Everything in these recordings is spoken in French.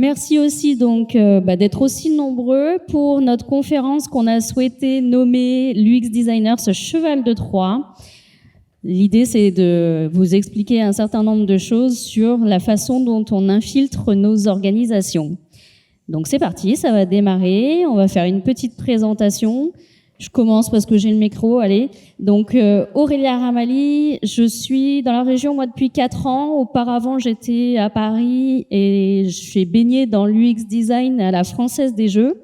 Merci aussi donc d'être aussi nombreux pour notre conférence qu'on a souhaité nommer l'UX Designer, ce cheval de Troie. L'idée, c'est de vous expliquer un certain nombre de choses sur la façon dont on infiltre nos organisations. Donc c'est parti, ça va démarrer. On va faire une petite présentation. Je commence parce que j'ai le micro, allez. Donc Aurélia Ramali, je suis dans la région moi depuis 4 ans. Auparavant, j'étais à Paris et j'ai baigné dans l'UX design à la Française des Jeux.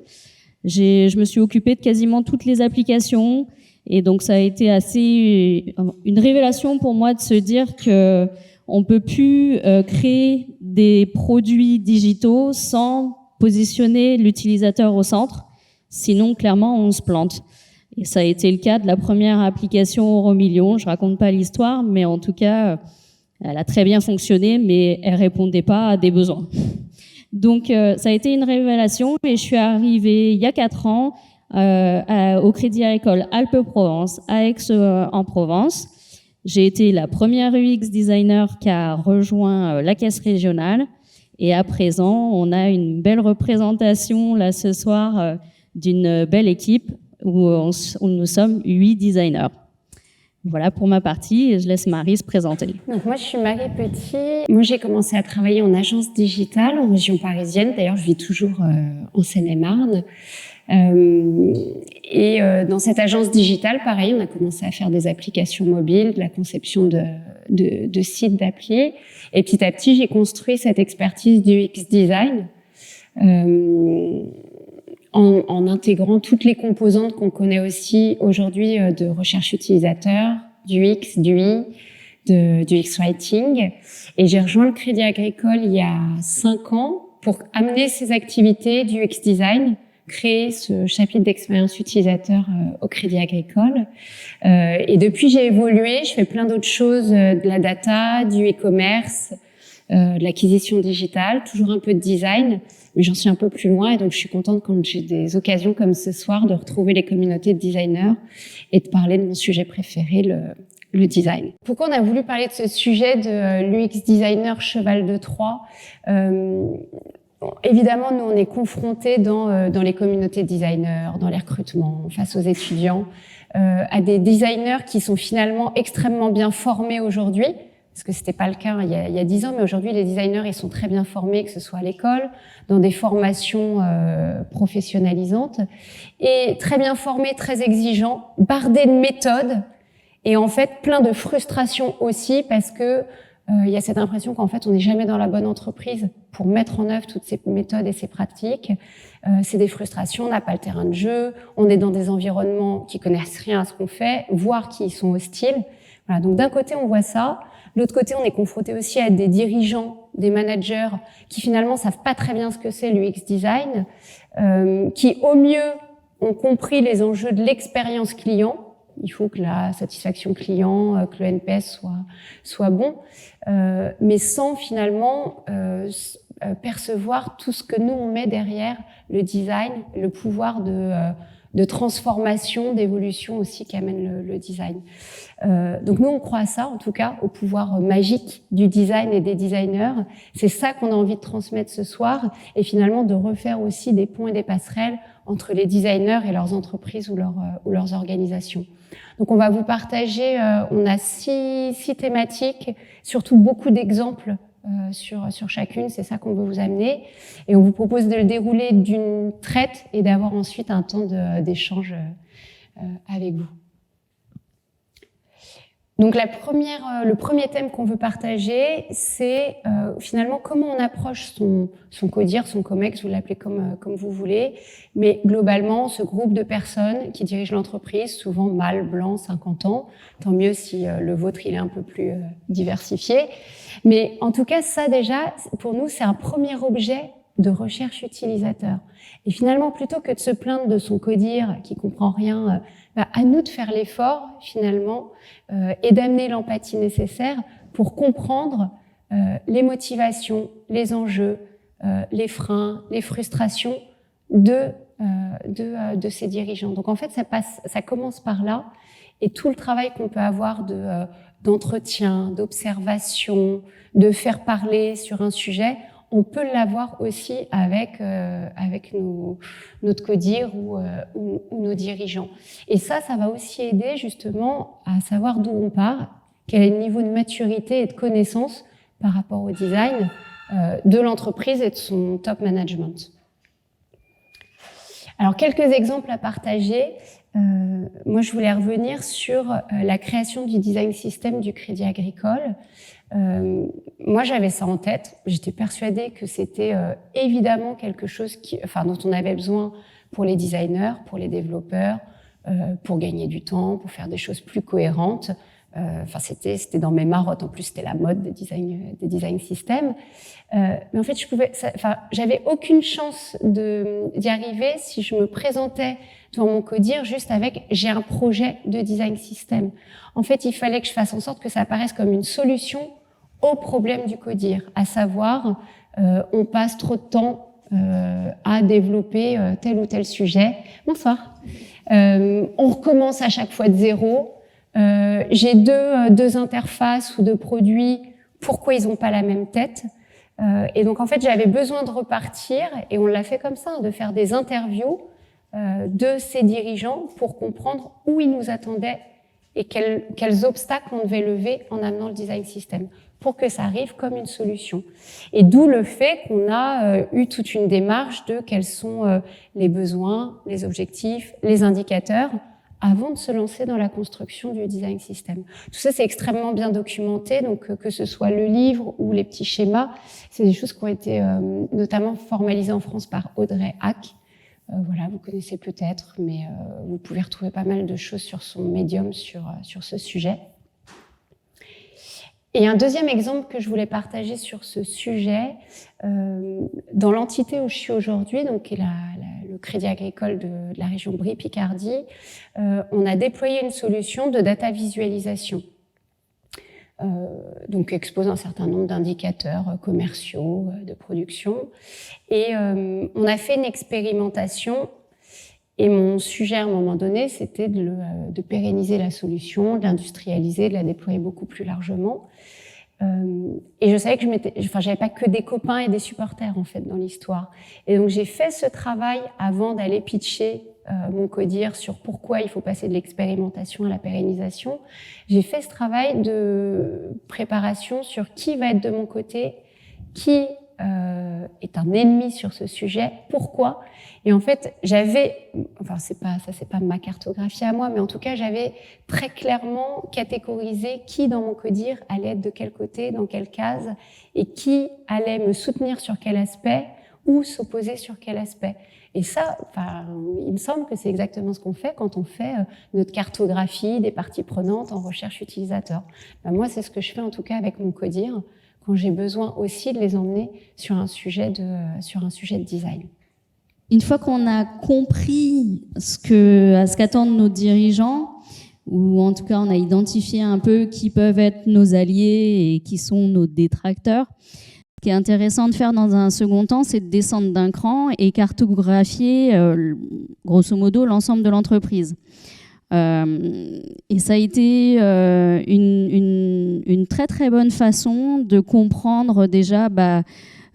Je me suis occupée de quasiment toutes les applications et donc ça a été assez une révélation pour moi de se dire que on peut plus créer des produits digitaux sans positionner l'utilisateur au centre. Sinon, clairement, on se plante. Et ça a été le cas de la première application Euromillions. Je raconte pas l'histoire, mais en tout cas, elle a très bien fonctionné, mais elle répondait pas à des besoins. Donc, ça a été une révélation et je suis arrivée il y a 4 ans au Crédit Agricole Alpes-Provence, à Aix-en-Provence. J'ai été la première UX designer qui a rejoint la caisse régionale. Et à présent, on a une belle représentation là ce soir d'une belle équipe où nous sommes 8 designers. Voilà pour ma partie et je laisse Marie se présenter. Donc moi, je suis Marie Petit. Moi, j'ai commencé à travailler en agence digitale en région parisienne. D'ailleurs, je vis toujours en Seine-et-Marne. Dans cette agence digitale, pareil, on a commencé à faire des applications mobiles, de la conception de sites d'appli. Et petit à petit, j'ai construit cette expertise du UX design en intégrant toutes les composantes qu'on connaît aussi aujourd'hui de recherche utilisateur, du X, du I, du X-Writing. Et j'ai rejoint le Crédit Agricole il y a 5 ans pour amener ces activités du UX design, créer ce chapitre d'expérience utilisateur au Crédit Agricole. Et depuis, j'ai évolué, je fais plein d'autres choses, de la data, du e-commerce, de l'acquisition digitale, toujours un peu de design, mais j'en suis un peu plus loin et donc je suis contente quand j'ai des occasions comme ce soir de retrouver les communautés de designers et de parler de mon sujet préféré, le design. Pourquoi on a voulu parler de ce sujet de l'UX designer cheval de Troie? Évidemment, nous, on est confrontés dans les communautés de designers, dans les recrutements, face aux étudiants, à des designers qui sont finalement extrêmement bien formés aujourd'hui, parce que c'était pas le cas il y a 10 ans, mais aujourd'hui, les designers, ils sont très bien formés, que ce soit à l'école, dans des formations professionnalisantes, et très bien formés, très exigeants, bardés de méthodes, et en fait, plein de frustration aussi, parce que il y a cette impression qu'en fait, on n'est jamais dans la bonne entreprise pour mettre en œuvre toutes ces méthodes et ces pratiques. C'est des frustrations, on n'a pas le terrain de jeu, on est dans des environnements qui connaissent rien à ce qu'on fait, voire qui sont hostiles. Voilà, donc d'un côté, on voit ça. De l'autre côté, on est confronté aussi à des dirigeants, des managers qui finalement savent pas très bien ce que c'est l'UX design, qui au mieux ont compris les enjeux de l'expérience client. Il faut que la satisfaction client, que le NPS soit bon, mais sans finalement percevoir tout ce que nous on met derrière le design, le pouvoir de transformation, d'évolution aussi qu'amène le design. Donc nous on croit à ça, en tout cas, au pouvoir magique du design et des designers. C'est ça qu'on a envie de transmettre ce soir, et finalement de refaire aussi des ponts et des passerelles entre les designers et leurs entreprises ou leurs organisations. Donc on va vous partager, on a 6 thématiques, surtout beaucoup d'exemples sur chacune, c'est ça qu'on veut vous amener. Et on vous propose de le dérouler d'une traite et d'avoir ensuite un temps d'échange avec vous. Donc le premier thème qu'on veut partager, c'est finalement comment on approche son codir, son comex, vous l'appelez comme vous voulez, mais globalement ce groupe de personnes qui dirigent l'entreprise, souvent mâles, blancs, 50 ans, tant mieux si le vôtre il est un peu plus diversifié. Mais en tout cas, ça déjà, pour nous, c'est un premier objet de recherche utilisateur. Et finalement, plutôt que de se plaindre de son codir qui comprend rien, à nous de faire l'effort finalement et d'amener l'empathie nécessaire pour comprendre les motivations, les enjeux, les freins, les frustrations de ces dirigeants. Donc en fait, ça commence par là, et tout le travail qu'on peut avoir d'entretien, d'observation, de faire parler sur un sujet, on peut l'avoir aussi avec notre codir ou nos dirigeants. Et ça va aussi aider justement à savoir d'où on part, quel est le niveau de maturité et de connaissance par rapport au design de l'entreprise et de son top management. Alors, quelques exemples à partager. Moi, je voulais revenir sur la création du design system du Crédit Agricole. Moi, j'avais ça en tête. J'étais persuadée que c'était évidemment quelque chose dont on avait besoin pour les designers, pour les développeurs, pour gagner du temps, pour faire des choses plus cohérentes. C'était dans mes marottes. En plus, c'était la mode des design systems. Mais en fait, j'avais aucune chance d'y arriver si je me présentais devant mon codir juste avec « j'ai un projet de design system ». En fait, il fallait que je fasse en sorte que ça apparaisse comme une solution au problème du codir, à savoir on passe trop de temps à développer tel ou tel sujet. Bonsoir. On recommence à chaque fois de zéro. J'ai deux interfaces ou deux produits. Pourquoi ils n'ont pas la même tête? Et donc en fait, j'avais besoin de repartir, et on l'a fait comme ça, de faire des interviews de ces dirigeants pour comprendre où ils nous attendaient et quels obstacles on devait lever en amenant le design system pour que ça arrive comme une solution. Et d'où le fait qu'on a eu toute une démarche de quels sont les besoins, les objectifs, les indicateurs avant de se lancer dans la construction du design system. Tout ça, c'est extrêmement bien documenté, donc que ce soit le livre ou les petits schémas, c'est des choses qui ont été notamment formalisées en France par Audrey Hack. Voilà, vous connaissez peut-être, mais vous pouvez retrouver pas mal de choses sur son Medium sur ce sujet. Et un deuxième exemple que je voulais partager sur ce sujet, dans l'entité où je suis aujourd'hui, donc qui est le Crédit Agricole de la région Brie-Picardie, on a déployé une solution de data visualisation. Donc expose un certain nombre d'indicateurs commerciaux, de production. Et on a fait une expérimentation, et mon sujet à un moment donné, c'était de pérenniser la solution, de l'industrialiser, de la déployer beaucoup plus largement. Et je savais que j'avais pas que des copains et des supporters en fait dans l'histoire. Et donc j'ai fait ce travail avant d'aller pitcher mon codir sur pourquoi il faut passer de l'expérimentation à la pérennisation. J'ai fait ce travail de préparation sur qui va être de mon côté, qui est un ennemi sur ce sujet, pourquoi. Et en fait, c'est pas ma cartographie à moi, mais en tout cas, j'avais très clairement catégorisé qui dans mon codir allait être de quel côté, dans quelle case, et qui allait me soutenir sur quel aspect ou s'opposer sur quel aspect. Et ça, il me semble que c'est exactement ce qu'on fait quand on fait notre cartographie des parties prenantes en recherche utilisateur. Moi, c'est ce que je fais en tout cas avec mon codir, quand j'ai besoin aussi de les emmener sur un sujet de design. Une fois qu'on a compris ce qu'attendent nos dirigeants, ou en tout cas on a identifié un peu qui peuvent être nos alliés et qui sont nos détracteurs, ce qui est intéressant de faire dans un second temps, c'est de descendre d'un cran et cartographier grosso modo l'ensemble de l'entreprise. Et ça a été une très très bonne façon de comprendre déjà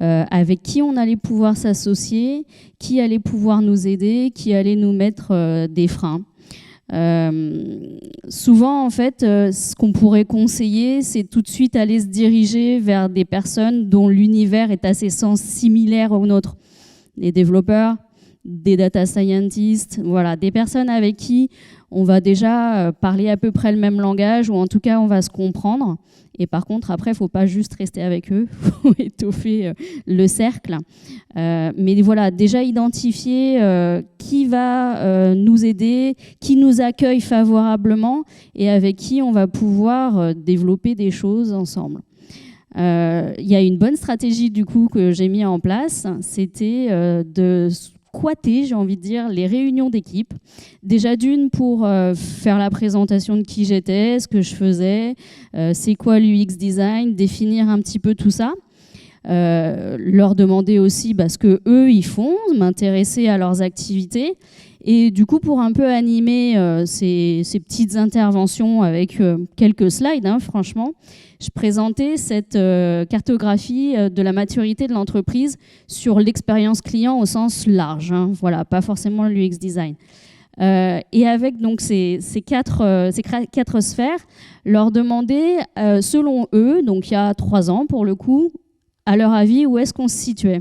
avec qui on allait pouvoir s'associer, qui allait pouvoir nous aider, qui allait nous mettre des freins. Souvent, en fait, ce qu'on pourrait conseiller, c'est tout de suite aller se diriger vers des personnes dont l'univers est assez similaire au nôtre. Des développeurs, des data scientists, voilà, des personnes avec qui on va déjà parler à peu près le même langage, ou en tout cas, on va se comprendre. Et par contre, après, il ne faut pas juste rester avec eux, il faut étoffer le cercle. Mais voilà, déjà identifier qui va nous aider, qui nous accueille favorablement et avec qui on va pouvoir développer des choses ensemble. Il y a une bonne stratégie du coup que j'ai mis en place, c'était de squatter, j'ai envie de dire, les réunions d'équipe. Déjà d'une pour faire la présentation de qui j'étais, ce que je faisais, c'est quoi l'UX design, définir un petit peu tout ça. leur demander aussi ce que eux ils font, m'intéresser à leurs activités. Et du coup, pour un peu animer ces petites interventions avec quelques slides, franchement, je présentais cette cartographie de la maturité de l'entreprise sur l'expérience client au sens large. Voilà, pas forcément l'UX design. Et avec donc ces quatre sphères, leur demander, selon eux, donc il y a 3 ans pour le coup, à leur avis, où est-ce qu'on se situait.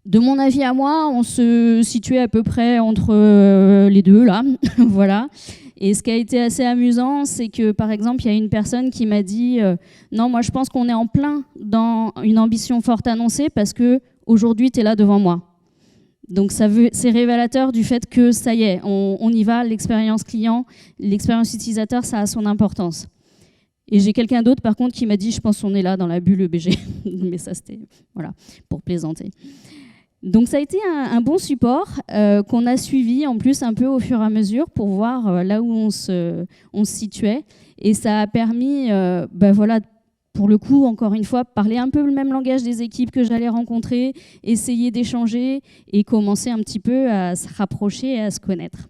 De mon avis à moi, on se situait à peu près entre les deux, là. Voilà. Et ce qui a été assez amusant, c'est que, par exemple, il y a une personne qui m'a dit non, moi, je pense qu'on est en plein dans une ambition forte annoncée parce qu'aujourd'hui, tu es là devant moi. Donc, c'est révélateur du fait que, ça y est, on y va, l'expérience client, l'expérience utilisateur, ça a son importance. Et j'ai quelqu'un d'autre, par contre, qui m'a dit je pense qu'on est là dans la bulle EBG. Mais ça, c'était voilà, pour plaisanter. Donc ça a été un bon support qu'on a suivi en plus un peu au fur et à mesure pour voir là où on se situait. Et ça a permis, voilà, pour le coup, encore une fois, parler un peu le même langage des équipes que j'allais rencontrer, essayer d'échanger et commencer un petit peu à se rapprocher et à se connaître.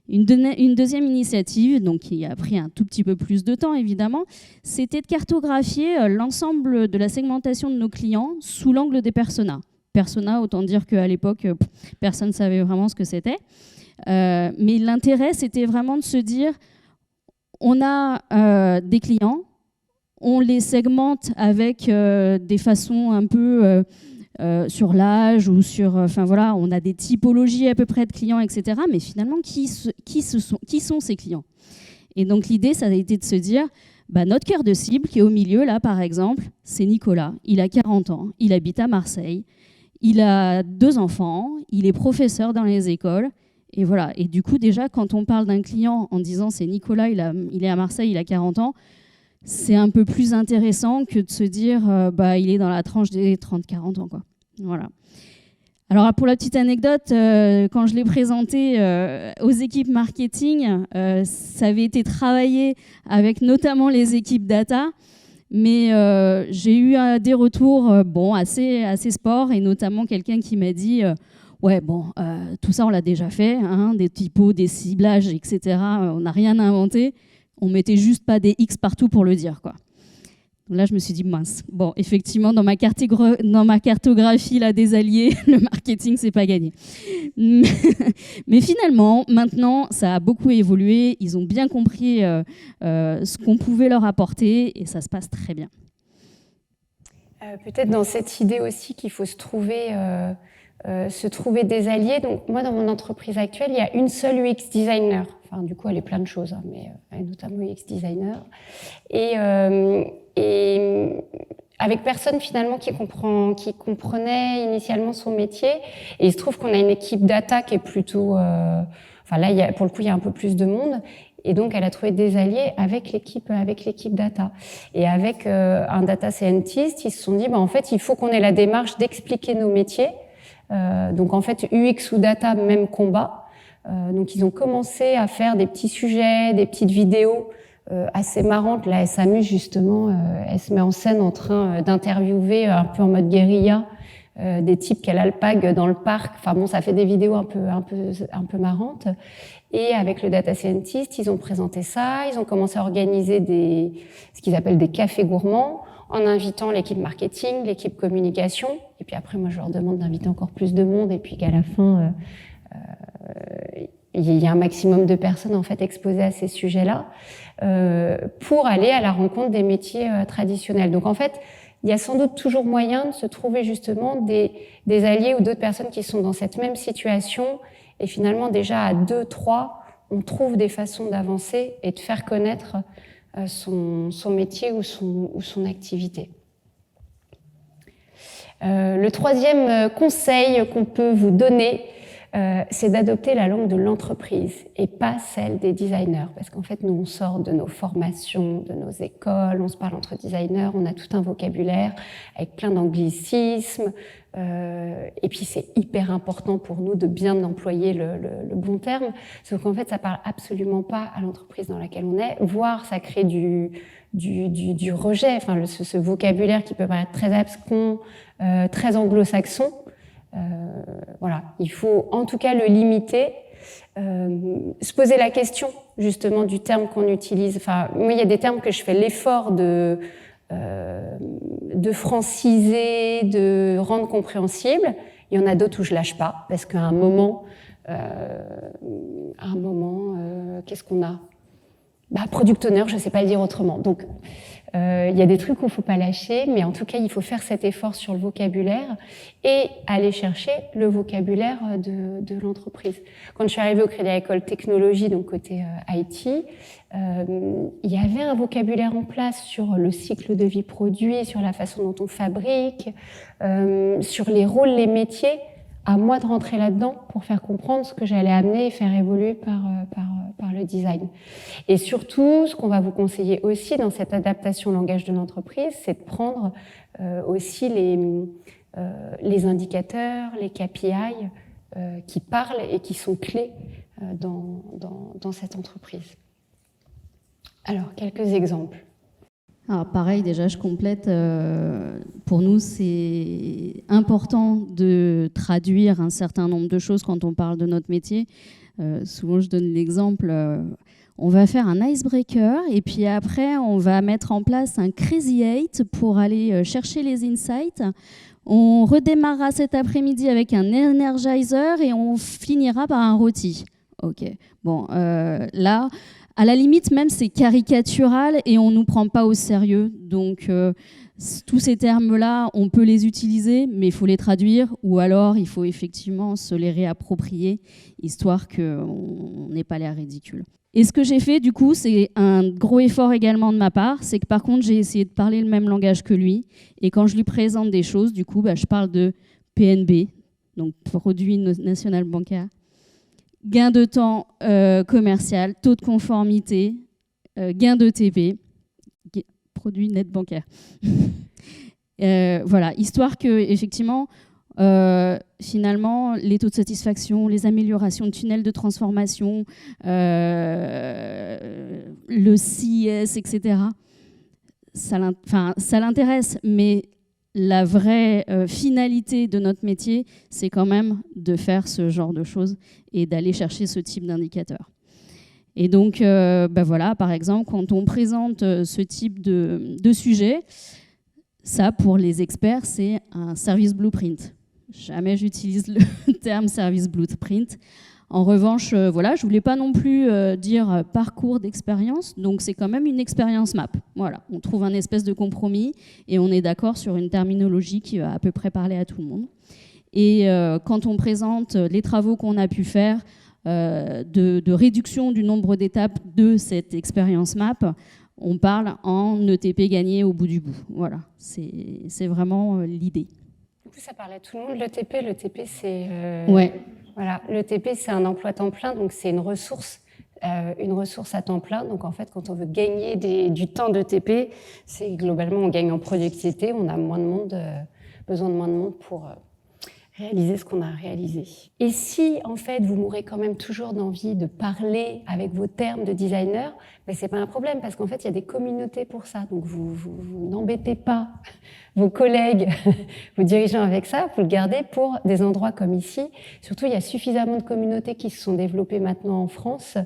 Une deuxième initiative, donc qui a pris un tout petit peu plus de temps évidemment, c'était de cartographier l'ensemble de la segmentation de nos clients sous l'angle des personas. Persona, autant dire qu'à l'époque, personne ne savait vraiment ce que c'était. Mais l'intérêt, c'était vraiment de se dire, on a des clients, on les segmente avec des façons un peu sur l'âge ou sur... Enfin voilà, on a des typologies à peu près de clients, etc. Mais finalement, qui sont ces clients? Et donc l'idée, ça a été de se dire, notre cœur de cible, qui est au milieu, là, par exemple, c'est Nicolas. Il a 40 ans, il habite à Marseille. Il a 2 enfants, il est professeur dans les écoles, et voilà. Et du coup, déjà, quand on parle d'un client en disant c'est Nicolas, il est à Marseille, il a 40 ans, c'est un peu plus intéressant que de se dire il est dans la tranche des 30-40 ans, quoi. Voilà. Alors, pour la petite anecdote, quand je l'ai présenté aux équipes marketing, ça avait été travaillé avec notamment les équipes data. Mais j'ai eu des retours assez sport, et notamment quelqu'un qui m'a dit tout ça on l'a déjà fait, des typos, des ciblages, etc. On n'a rien à inventer, on mettait juste pas des X partout pour le dire, quoi. Là, je me suis dit, mince. Bon, effectivement, dans ma cartographie là, des alliés, le marketing, c'est pas gagné. Mais finalement, maintenant, ça a beaucoup évolué. Ils ont bien compris ce qu'on pouvait leur apporter et ça se passe très bien. Peut-être dans cette idée aussi qu'il faut se trouver des alliés. Donc, moi, dans mon entreprise actuelle, il y a une seule UX designer. Enfin, du coup, elle est plein de choses, mais notamment UX designer. Et avec personne finalement qui comprenait initialement son métier. Et il se trouve qu'on a une équipe data qui est plutôt... là, pour le coup, il y a un peu plus de monde. Et donc, elle a trouvé des alliés avec l'équipe data. Et avec un data scientist, ils se sont dit, en fait, il faut qu'on ait la démarche d'expliquer nos métiers. Donc, en fait, UX ou data, même combat. Donc, ils ont commencé à faire des petits sujets, des petites vidéos assez marrante. Là, elle s'amuse justement, elle se met en scène en train d'interviewer un peu en mode guérilla des types qu'elle alpague dans le parc. Enfin bon, ça fait des vidéos un peu marrantes. Et avec le data scientist, ils ont présenté ça. Ils ont commencé à organiser ce qu'ils appellent des cafés gourmands, en invitant l'équipe marketing, l'équipe communication. Et puis après, moi, je leur demande d'inviter encore plus de monde. Et puis qu'à la fin, il y a un maximum de personnes en fait exposées à ces sujets-là pour aller à la rencontre des métiers traditionnels. Donc en fait, il y a sans doute toujours moyen de se trouver justement des alliés ou d'autres personnes qui sont dans cette même situation, et finalement déjà à 2, 3, on trouve des façons d'avancer et de faire connaître son métier ou son activité. Le troisième conseil qu'on peut vous donner, c'est d'adopter la langue de l'entreprise et pas celle des designers. Parce qu'en fait, nous, on sort de nos formations, de nos écoles, on se parle entre designers, on a tout un vocabulaire avec plein d'anglicismes. Et puis, c'est hyper important pour nous de bien employer le bon terme. Sauf qu'en fait, ça parle absolument pas à l'entreprise dans laquelle on est, voire ça crée du rejet, enfin, ce vocabulaire qui peut paraître très abscon, très anglo-saxon. Voilà, il faut en tout cas le limiter, se poser la question justement du terme qu'on utilise. Enfin, moi, il y a des termes que je fais l'effort de franciser, de rendre compréhensible. Il y en a d'autres où je lâche pas, parce qu'à un moment, qu'est-ce qu'on a ? Product owner, je sais pas le dire autrement. Donc, il y a des trucs qu'il faut pas lâcher, mais en tout cas, il faut faire cet effort sur le vocabulaire et aller chercher le vocabulaire de l'entreprise. Quand je suis arrivée au Crédit Agricole Technologie, donc côté IT, il y avait un vocabulaire en place sur le cycle de vie produit, sur la façon dont on fabrique, sur les rôles, les métiers. À moi de rentrer là-dedans pour faire comprendre ce que j'allais amener et faire évoluer par le design. Et surtout, ce qu'on va vous conseiller aussi dans cette adaptation au langage de l'entreprise, c'est de prendre aussi les indicateurs, les KPI qui parlent et qui sont clés dans cette entreprise. Alors, quelques exemples. Alors pareil, déjà je complète, pour nous c'est important de traduire un certain nombre de choses quand on parle de notre métier. Souvent je donne l'exemple, on va faire un icebreaker et puis après on va mettre en place un Crazy 8 pour aller chercher les insights. On redémarrera cet après-midi avec un energizer et on finira par un rôti. Ok, bon là... À la limite, même, c'est caricatural et on ne nous prend pas au sérieux. Donc, tous ces termes-là, on peut les utiliser, mais il faut les traduire ou alors il faut effectivement se les réapproprier, histoire qu'on n'ait pas l'air ridicule. Et ce que j'ai fait, du coup, c'est un gros effort également de ma part, c'est que par contre, j'ai essayé de parler le même langage que lui. Et quand je lui présente des choses, du coup, je parle de PNB, donc Produit National Bancaire. Gain de temps commercial, taux de conformité, gain de TP, produit net bancaire. Voilà, histoire que effectivement, finalement, les taux de satisfaction, les améliorations de tunnels de transformation, le CIS, etc., ça l'intéresse, mais la vraie finalité de notre métier, c'est quand même de faire ce genre de choses et d'aller chercher ce type d'indicateurs. Et donc, voilà, par exemple, quand on présente ce type de sujet, ça, pour les experts, c'est un service blueprint. Jamais j'utilise le terme service blueprint. En revanche, voilà, je ne voulais pas non plus dire parcours d'expérience, donc c'est quand même une expérience map. Voilà, on trouve un espèce de compromis et on est d'accord sur une terminologie qui va à peu près parler à tout le monde. Et quand on présente les travaux qu'on a pu faire de réduction du nombre d'étapes de cette expérience map, on parle en ETP gagné au bout du bout. Voilà, c'est vraiment l'idée. Du coup, ça parlait à tout le monde. L'ETP, c'est... Ouais. Voilà, l'ETP, c'est un emploi temps plein, donc c'est une ressource à temps plein. Donc en fait, quand on veut gagner du temps d'ETP, c'est globalement on gagne en productivité, on a moins de monde, besoin de moins de monde pour réaliser ce qu'on a réalisé. Et si en fait vous mourrez quand même toujours d'envie de parler avec vos termes de designer, ben c'est pas un problème parce qu'en fait il y a des communautés pour ça. Donc vous n'embêtez pas vos collègues, vos dirigeants avec ça, vous le gardez pour des endroits comme ici. Surtout il y a suffisamment de communautés qui se sont développées maintenant en France,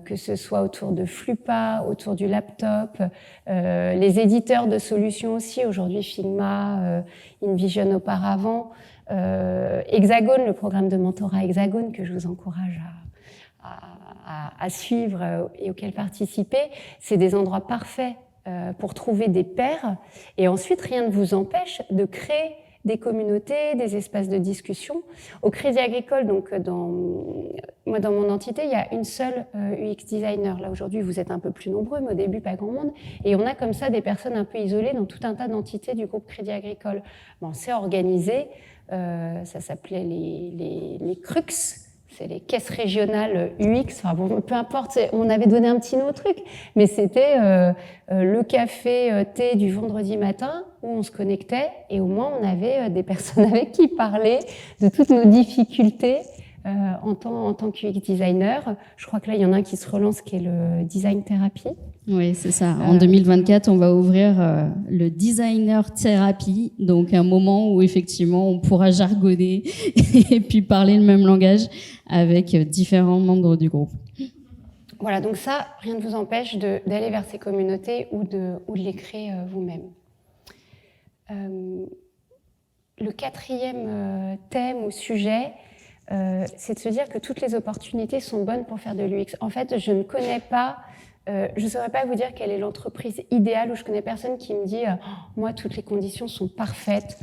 que ce soit autour de Flupa, autour du laptop, les éditeurs de solutions aussi, aujourd'hui Figma, InVision auparavant. Hexagone, le programme de mentorat Hexagone que je vous encourage à suivre et auquel participer, c'est des endroits parfaits pour trouver des pairs et ensuite rien ne vous empêche de créer des communautés, des espaces de discussion. Au Crédit Agricole, donc moi dans mon entité, il y a une seule UX designer. Là aujourd'hui, vous êtes un peu plus nombreux, mais au début pas grand monde. Et on a comme ça des personnes un peu isolées dans tout un tas d'entités du groupe Crédit Agricole. Bon, c'est organisé. ça s'appelait les CRUX, c'est les caisses régionales UX, enfin bon, peu importe, on avait donné un petit nom au truc, mais c'était le café thé du vendredi matin où on se connectait et au moins on avait des personnes avec qui parler de toutes nos difficultés en tant qu'UX designer. Je crois que là, il y en a un qui se relance qui est le design thérapie. Oui, c'est ça. En 2024, on va ouvrir le designer thérapie, donc un moment où effectivement on pourra jargonner et puis parler le même langage avec différents membres du groupe. Voilà, donc ça, rien ne vous empêche d'aller vers ces communautés ou de les créer vous-même. Le quatrième thème ou sujet, c'est de se dire que toutes les opportunités sont bonnes pour faire de l'UX. En fait, je ne connais pas, je ne saurais pas vous dire quelle est l'entreprise idéale, où je connais personne qui me dit moi, toutes les conditions sont parfaites,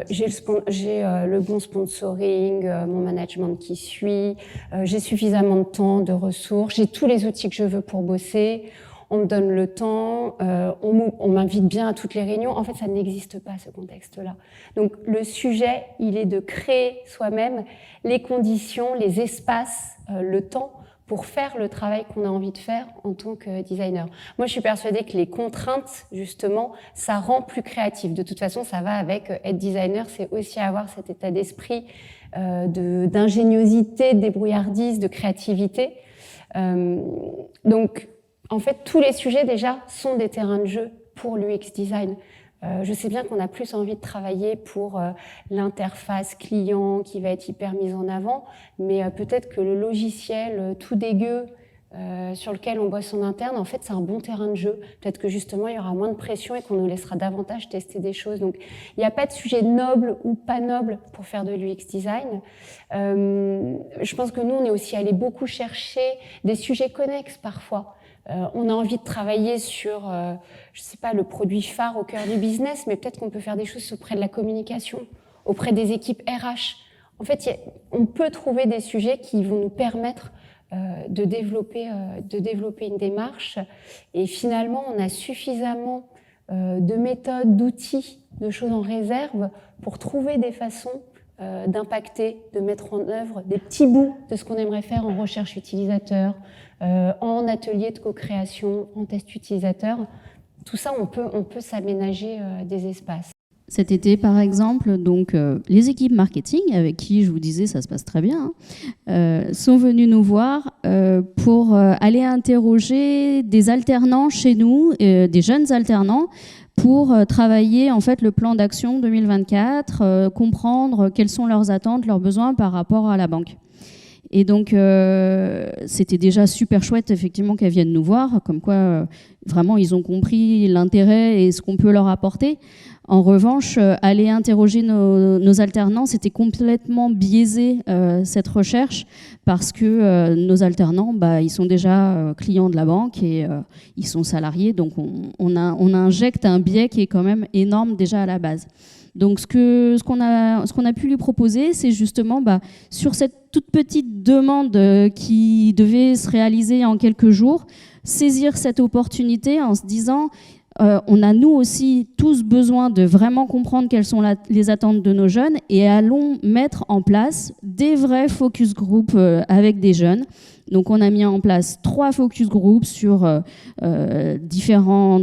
j'ai le bon sponsoring, mon management qui suit, j'ai suffisamment de temps, de ressources, j'ai tous les outils que je veux pour bosser, on me donne le temps, on m'invite bien à toutes les réunions. En fait, ça n'existe pas, ce contexte-là. Donc, le sujet, il est de créer soi-même les conditions, les espaces, le temps pour faire le travail qu'on a envie de faire en tant que designer. Moi, je suis persuadée que les contraintes, justement, ça rend plus créatif. De toute façon, ça va avec être designer, c'est aussi avoir cet état d'esprit d'ingéniosité, de débrouillardise, de créativité. Donc, en fait, tous les sujets, déjà, sont des terrains de jeu pour l'UX design. Je sais bien qu'on a plus envie de travailler pour l'interface client qui va être hyper mise en avant, mais peut-être que le logiciel tout dégueu sur lequel on bosse en interne, en fait, c'est un bon terrain de jeu. Peut-être que justement, il y aura moins de pression et qu'on nous laissera davantage tester des choses. Donc, il n'y a pas de sujet noble ou pas noble pour faire de l'UX design. Je pense que nous, on est aussi allé beaucoup chercher des sujets connexes parfois. On a envie de travailler sur, je sais pas, le produit phare au cœur du business, mais peut-être qu'on peut faire des choses auprès de la communication, auprès des équipes RH. En fait, on peut trouver des sujets qui vont nous permettre de développer une démarche. Et finalement, on a suffisamment de méthodes, d'outils, de choses en réserve pour trouver des façons d'impacter, de mettre en œuvre des petits bouts de ce qu'on aimerait faire en recherche utilisateur, en atelier de co-création, en test utilisateur. Tout ça, on peut s'aménager des espaces. Cet été, par exemple, donc, les équipes marketing, avec qui je vous disais ça se passe très bien, sont venues nous voir pour aller interroger des alternants chez nous, des jeunes alternants, pour travailler en fait le plan d'action 2024, comprendre quelles sont leurs attentes, leurs besoins par rapport à la banque. Et donc, c'était déjà super chouette, effectivement, qu'elles viennent nous voir, comme quoi, vraiment, ils ont compris l'intérêt et ce qu'on peut leur apporter. En revanche, aller interroger nos alternants, c'était complètement biaisé, cette recherche, parce que nos alternants, ils sont déjà clients de la banque et ils sont salariés, donc on injecte un biais qui est quand même énorme déjà à la base. Donc, ce qu'on a pu lui proposer, c'est justement, sur cette toute petite demande qui devait se réaliser en quelques jours, saisir cette opportunité en se disant, on a nous aussi tous besoin de vraiment comprendre quelles sont les attentes de nos jeunes et allons mettre en place des vrais focus group avec des jeunes. Donc, on a mis en place 3 focus group sur différents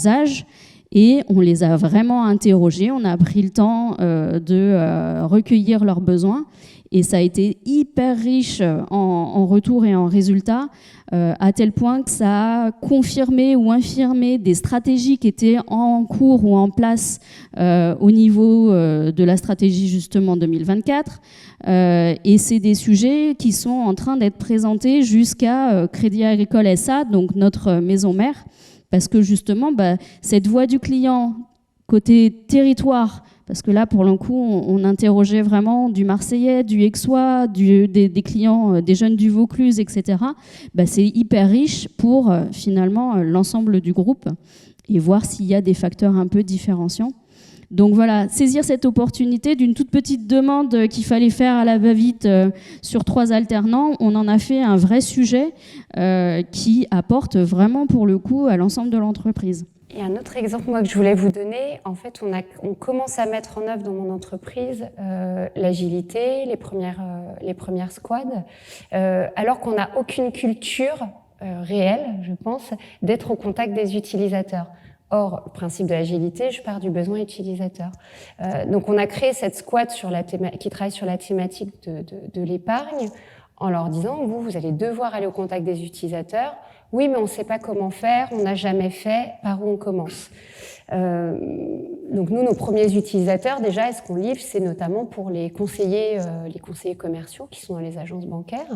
âges. Et on les a vraiment interrogés, on a pris le temps de recueillir leurs besoins. Et ça a été hyper riche en retour et en résultats, à tel point que ça a confirmé ou infirmé des stratégies qui étaient en cours ou en place au niveau de la stratégie justement 2024. Et c'est des sujets qui sont en train d'être présentés jusqu'à Crédit Agricole SA, donc notre maison mère. Parce que justement, cette voix du client côté territoire, parce que là, pour le coup, on interrogeait vraiment du Marseillais, du Aixois, des clients, des jeunes du Vaucluse, etc. C'est hyper riche pour finalement l'ensemble du groupe et voir s'il y a des facteurs un peu différenciants. Donc voilà, saisir cette opportunité d'une toute petite demande qu'il fallait faire à la va-vite sur 3 alternants, on en a fait un vrai sujet qui apporte vraiment pour le coup à l'ensemble de l'entreprise. Et un autre exemple, moi, que je voulais vous donner, en fait, on commence à mettre en œuvre dans mon entreprise l'agilité, les premières squads, alors qu'on n'a aucune culture réelle, je pense, d'être au contact des utilisateurs. Or, le principe de l'agilité, je pars du besoin utilisateur. Donc, on a créé cette squad qui travaille sur la thématique de l'épargne, en leur disant, vous allez devoir aller au contact des utilisateurs. Oui, mais on ne sait pas comment faire, on n'a jamais fait, par où on commence. Donc nous, nos premiers utilisateurs, déjà, est-ce qu'on livre, c'est notamment pour les conseillers commerciaux qui sont dans les agences bancaires.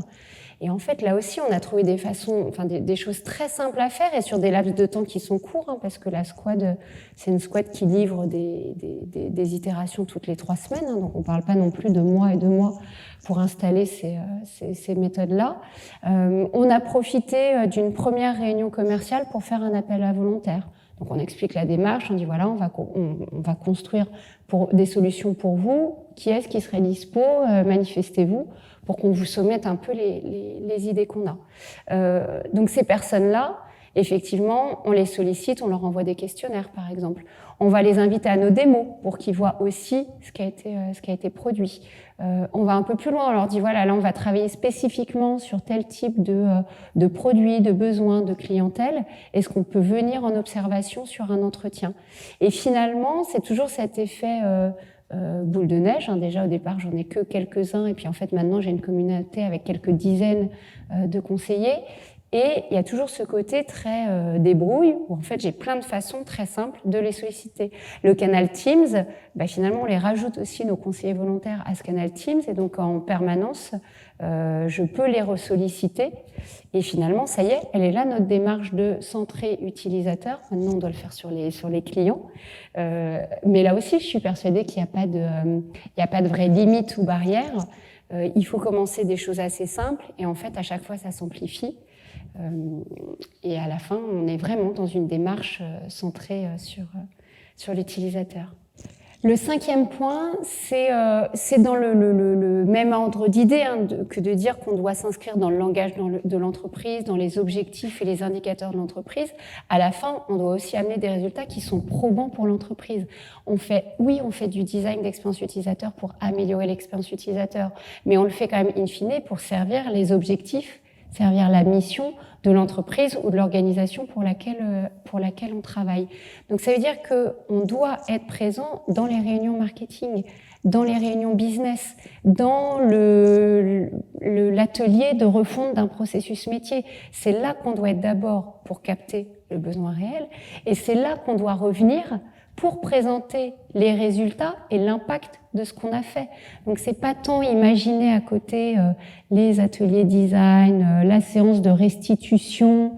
Et en fait, là aussi, on a trouvé des façons, enfin des choses très simples à faire et sur des laps de temps qui sont courts, hein, parce que la squad, c'est une squad qui livre des itérations toutes les 3 semaines, hein, donc on ne parle pas non plus de mois et de mois pour installer ces méthodes-là. On a profité d'une première réunion commerciale pour faire un appel à volontaires. Donc on explique la démarche, on dit voilà, on va construire des solutions pour vous. Qui est-ce qui serait dispo? Manifestez-vous pour qu'on vous soumette un peu les idées qu'on a. Donc ces personnes-là, effectivement, on les sollicite, on leur envoie des questionnaires par exemple. On va les inviter à nos démos pour qu'ils voient aussi ce qui a été produit. On va un peu plus loin, on leur dit voilà, là on va travailler spécifiquement sur tel type de produits, de besoins, de clientèle. Est-ce qu'on peut venir en observation sur un entretien? Et finalement, c'est toujours cet effet boule de neige. Hein. Déjà au départ, j'en ai que quelques-uns, et puis en fait maintenant j'ai une communauté avec quelques dizaines de conseillers. Et il y a toujours ce côté très débrouille, où en fait j'ai plein de façons très simples de les solliciter. Le canal Teams, finalement on les rajoute aussi, nos conseillers volontaires, à ce canal Teams, et donc en permanence, je peux les ressolliciter. Et finalement, ça y est, elle est là, notre démarche de centré utilisateur. Maintenant, on doit le faire sur les clients. Mais là aussi, je suis persuadée qu'il n'y a pas de vraie limite ou barrière. Il faut commencer des choses assez simples, et en fait, à chaque fois, ça s'amplifie. Et à la fin, on est vraiment dans une démarche centrée sur l'utilisateur. Le 5e point, c'est dans le même ordre d'idée, hein, que de dire qu'on doit s'inscrire dans le langage de l'entreprise, dans les objectifs et les indicateurs de l'entreprise. À la fin, on doit aussi amener des résultats qui sont probants pour l'entreprise. On fait du design d'expérience utilisateur pour améliorer l'expérience utilisateur, mais on le fait quand même in fine pour servir les objectifs, servir la mission de l'entreprise ou de l'organisation pour laquelle on travaille. Donc ça veut dire qu'on doit être présent dans les réunions marketing, dans les réunions business, dans l'atelier de refonte d'un processus métier. C'est là qu'on doit être d'abord pour capter le besoin réel, et c'est là qu'on doit revenir pour présenter les résultats et l'impact de ce qu'on a fait. Donc c'est pas tant imaginer à côté les ateliers design, la séance de restitution,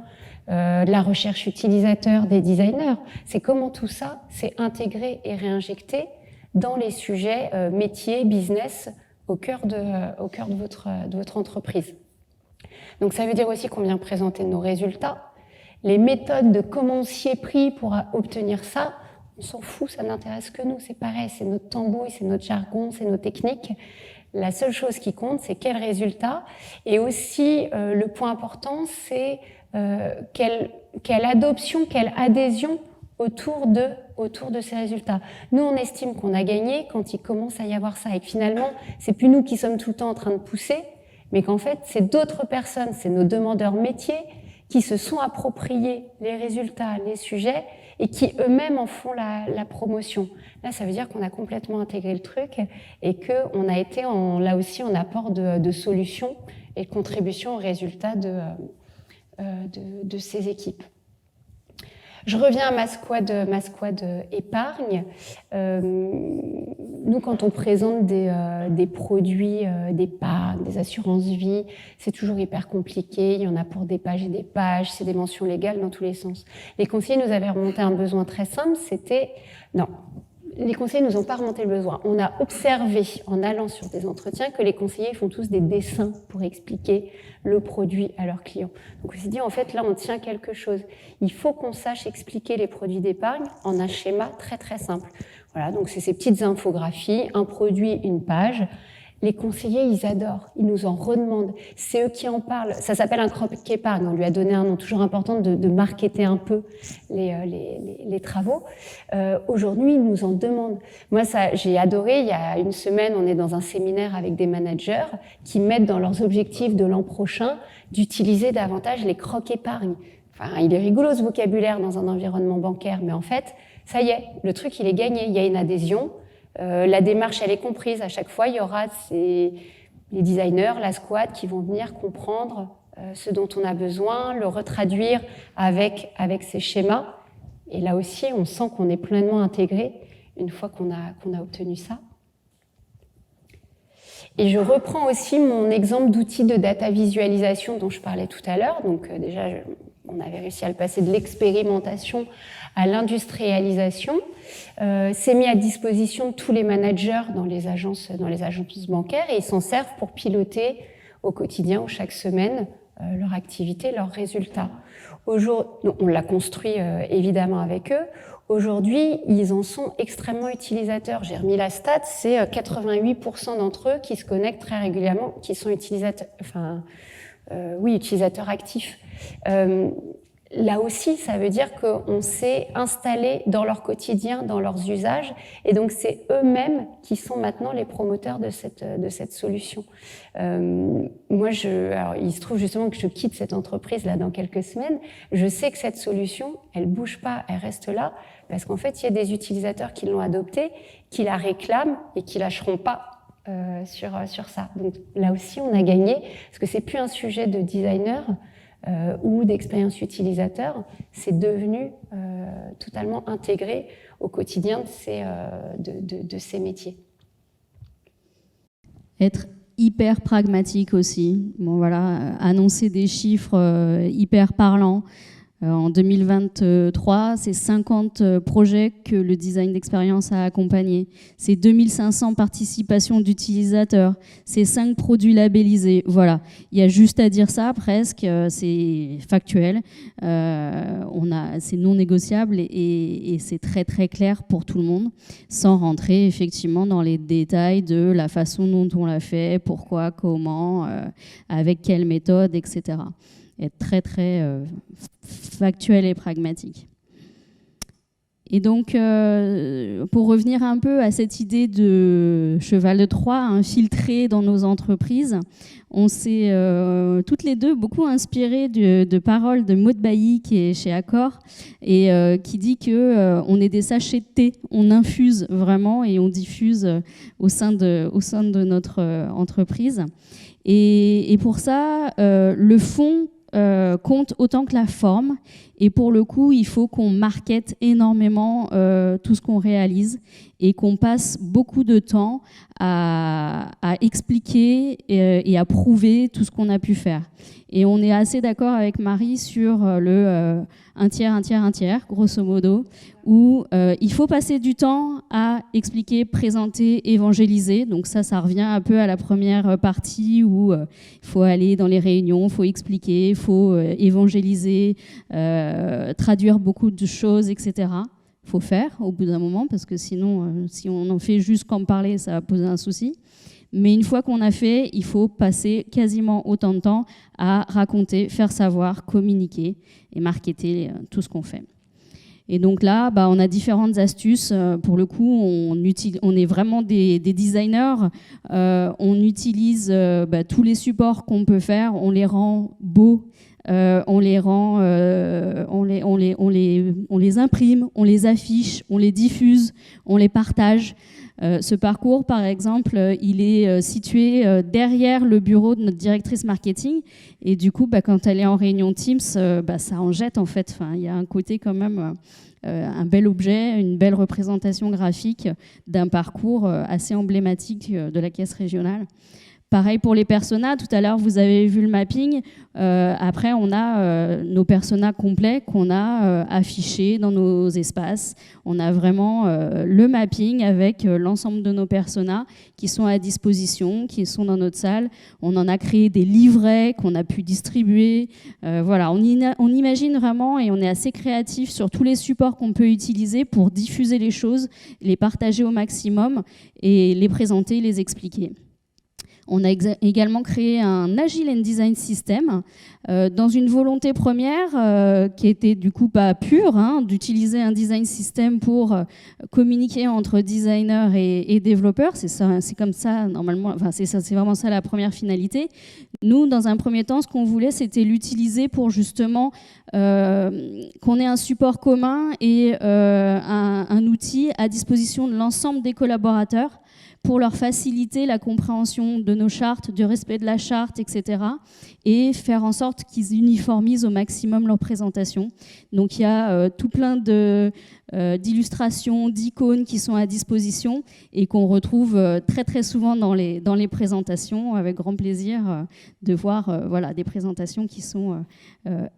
de la recherche utilisateur des designers. C'est comment tout ça s'est intégré et réinjecté dans les sujets métiers, business, au cœur de votre entreprise. Donc ça veut dire aussi qu'on vient présenter nos résultats, les méthodes de comment on s'y est pris pour obtenir ça. On s'en fout, ça n'intéresse que nous, c'est pareil, c'est notre tambouille, c'est notre jargon, c'est nos techniques. La seule chose qui compte, c'est quel résultat. Et aussi, le point important, c'est quelle adoption, quelle adhésion autour de ces résultats. Nous, on estime qu'on a gagné quand il commence à y avoir ça. Et que finalement, c'est plus nous qui sommes tout le temps en train de pousser, mais qu'en fait, c'est d'autres personnes, c'est nos demandeurs métiers qui se sont appropriés les résultats, les sujets, et qui eux-mêmes en font la promotion. Là, ça veut dire qu'on a complètement intégré le truc et qu'on a été là aussi en apport de solutions et de contributions aux résultats de ces équipes. Je reviens à ma squad épargne. Nous, quand on présente des produits d'épargne, des assurances-vie, c'est toujours hyper compliqué. Il y en a pour des pages et des pages, c'est des mentions légales dans tous les sens. Les conseillers nous avaient remonté un besoin très simple, les conseillers nous ont pas remonté le besoin. On a observé, en allant sur des entretiens, que les conseillers font tous des dessins pour expliquer le produit à leurs clients. Donc on s'est dit, en fait, là, on tient quelque chose. Il faut qu'on sache expliquer les produits d'épargne en un schéma très, très simple. Voilà, donc c'est ces petites infographies, un produit, une page. Les conseillers, ils adorent, ils nous en redemandent. C'est eux qui en parlent. Ça s'appelle un croquet-épargne. On lui a donné un nom toujours important de marketer un peu les travaux. Aujourd'hui, ils nous en demandent. Moi, j'ai adoré. Il y a une semaine, on est dans un séminaire avec des managers qui mettent dans leurs objectifs de l'an prochain d'utiliser davantage les croquet-épargne. Enfin, il est rigolo ce vocabulaire dans un environnement bancaire, mais en fait, ça y est, le truc, il est gagné. Il y a une adhésion. La démarche, elle est comprise. À chaque fois, il y aura les designers, la squad qui vont venir comprendre ce dont on a besoin, le retraduire avec ces schémas. Et là aussi, on sent qu'on est pleinement intégré une fois qu'on a obtenu ça. Et je reprends aussi mon exemple d'outil de data visualisation dont je parlais tout à l'heure. Donc déjà, on avait réussi à le passer de l'expérimentation à l'industrialisation. C'est mis à disposition de tous les managers dans les agences bancaires et ils s'en servent pour piloter au quotidien ou chaque semaine leur activité, leurs résultats. On l'a construit évidemment avec eux. Aujourd'hui, ils en sont extrêmement utilisateurs. J'ai remis la stat, c'est 88% d'entre eux qui se connectent très régulièrement, qui sont utilisateurs actifs. Là aussi, ça veut dire qu'on s'est installé dans leur quotidien, dans leurs usages, et donc c'est eux-mêmes qui sont maintenant les promoteurs de cette solution. Moi, alors, il se trouve justement que je quitte cette entreprise là dans quelques semaines. Je sais que cette solution, elle bouge pas, elle reste là, parce qu'en fait, il y a des utilisateurs qui l'ont adoptée, qui la réclament et qui lâcheront pas sur ça. Donc là aussi, on a gagné, parce que c'est plus un sujet de designer. Ou d'expérience utilisateur, c'est devenu totalement intégré au quotidien de ces métiers. Être hyper pragmatique aussi. Bon, voilà, annoncer des chiffres hyper parlants. En 2023, c'est 50 projets que le design d'expérience a accompagnés. C'est 2500 participations d'utilisateurs. C'est 5 produits labellisés. Voilà. Il y a juste à dire ça, presque. C'est factuel. C'est non négociable et c'est très, très clair pour tout le monde, sans rentrer effectivement dans les détails de la façon dont on l'a fait, pourquoi, comment, avec quelle méthode, etc. Être très, très factuel et pragmatique. Et donc, pour revenir un peu à cette idée de cheval de Troie infiltré dans nos entreprises, on s'est toutes les deux beaucoup inspirées de paroles de Maud Bailly qui est chez Accor et qui dit qu'on est des sachets de thé, on infuse vraiment et on diffuse au sein de notre entreprise. Et pour ça, le fond compte autant que la forme. Et pour le coup, il faut qu'on markete énormément tout ce qu'on réalise et qu'on passe beaucoup de temps à expliquer et à prouver tout ce qu'on a pu faire. Et on est assez d'accord avec Marie sur le un tiers, grosso modo, où il faut passer du temps à expliquer, présenter, évangéliser. Donc ça revient un peu à la première partie où il faut aller dans les réunions, il faut expliquer, il faut évangéliser, traduire beaucoup de choses, etc. Il faut faire au bout d'un moment, parce que sinon, si on en fait juste qu'en parler, ça va poser un souci. Mais une fois qu'on a fait, il faut passer quasiment autant de temps à raconter, faire savoir, communiquer et marketer tout ce qu'on fait. Et donc là, on a différentes astuces. Pour le coup, on est vraiment des designers. On utilise tous les supports qu'on peut faire. On les rend beaux. On les imprime, on les affiche, on les diffuse, on les partage. Ce parcours, par exemple, il est situé derrière le bureau de notre directrice marketing. Et du coup, quand elle est en réunion Teams, ça en jette en fait. Enfin, il y a un côté quand même, un bel objet, une belle représentation graphique d'un parcours assez emblématique de la caisse régionale. Pareil pour les personas, tout à l'heure vous avez vu le mapping, après on a nos personas complets qu'on a affichés dans nos espaces. On a vraiment le mapping avec l'ensemble de nos personas qui sont à disposition, qui sont dans notre salle. On en a créé des livrets qu'on a pu distribuer. Voilà, on imagine vraiment et on est assez créatif sur tous les supports qu'on peut utiliser pour diffuser les choses, les partager au maximum et les présenter, les expliquer. On a également créé un Agile and Design System dans une volonté première qui était du coup pas pure, d'utiliser un design system pour communiquer entre designers et développeurs. C'est comme ça normalement. Enfin, c'est vraiment ça la première finalité. Nous, dans un premier temps, ce qu'on voulait, c'était l'utiliser pour justement qu'on ait un support commun et un outil à disposition de l'ensemble des collaborateurs pour leur faciliter la compréhension de nos chartes, du respect de la charte, etc. et faire en sorte qu'ils uniformisent au maximum leur présentation. Donc il y a tout plein d'illustrations, d'icônes qui sont à disposition et qu'on retrouve très très souvent dans les présentations, avec grand plaisir de voir voilà, des présentations qui sont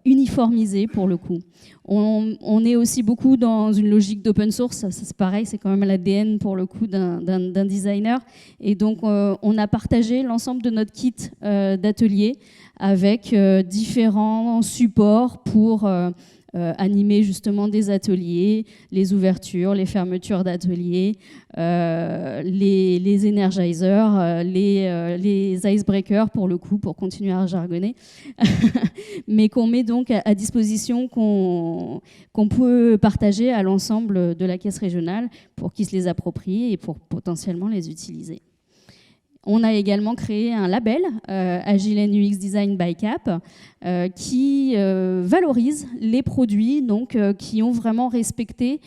uniformisées pour le coup. On est aussi beaucoup dans une logique d'open source, ça, c'est pareil, c'est quand même l'ADN pour le coup d'un designer. Et donc on a partagé l'ensemble de notre kit d'atelier avec différents supports pour animer justement des ateliers, les ouvertures, les fermetures d'ateliers, les energizers, les icebreakers pour le coup, pour continuer à jargonner, mais qu'on met donc à disposition, qu'on peut partager à l'ensemble de la caisse régionale pour qu'ils se les approprient et pour potentiellement les utiliser. On a également créé un label, Agile and UX Design by CAP, qui valorise les produits donc, qui ont vraiment respecté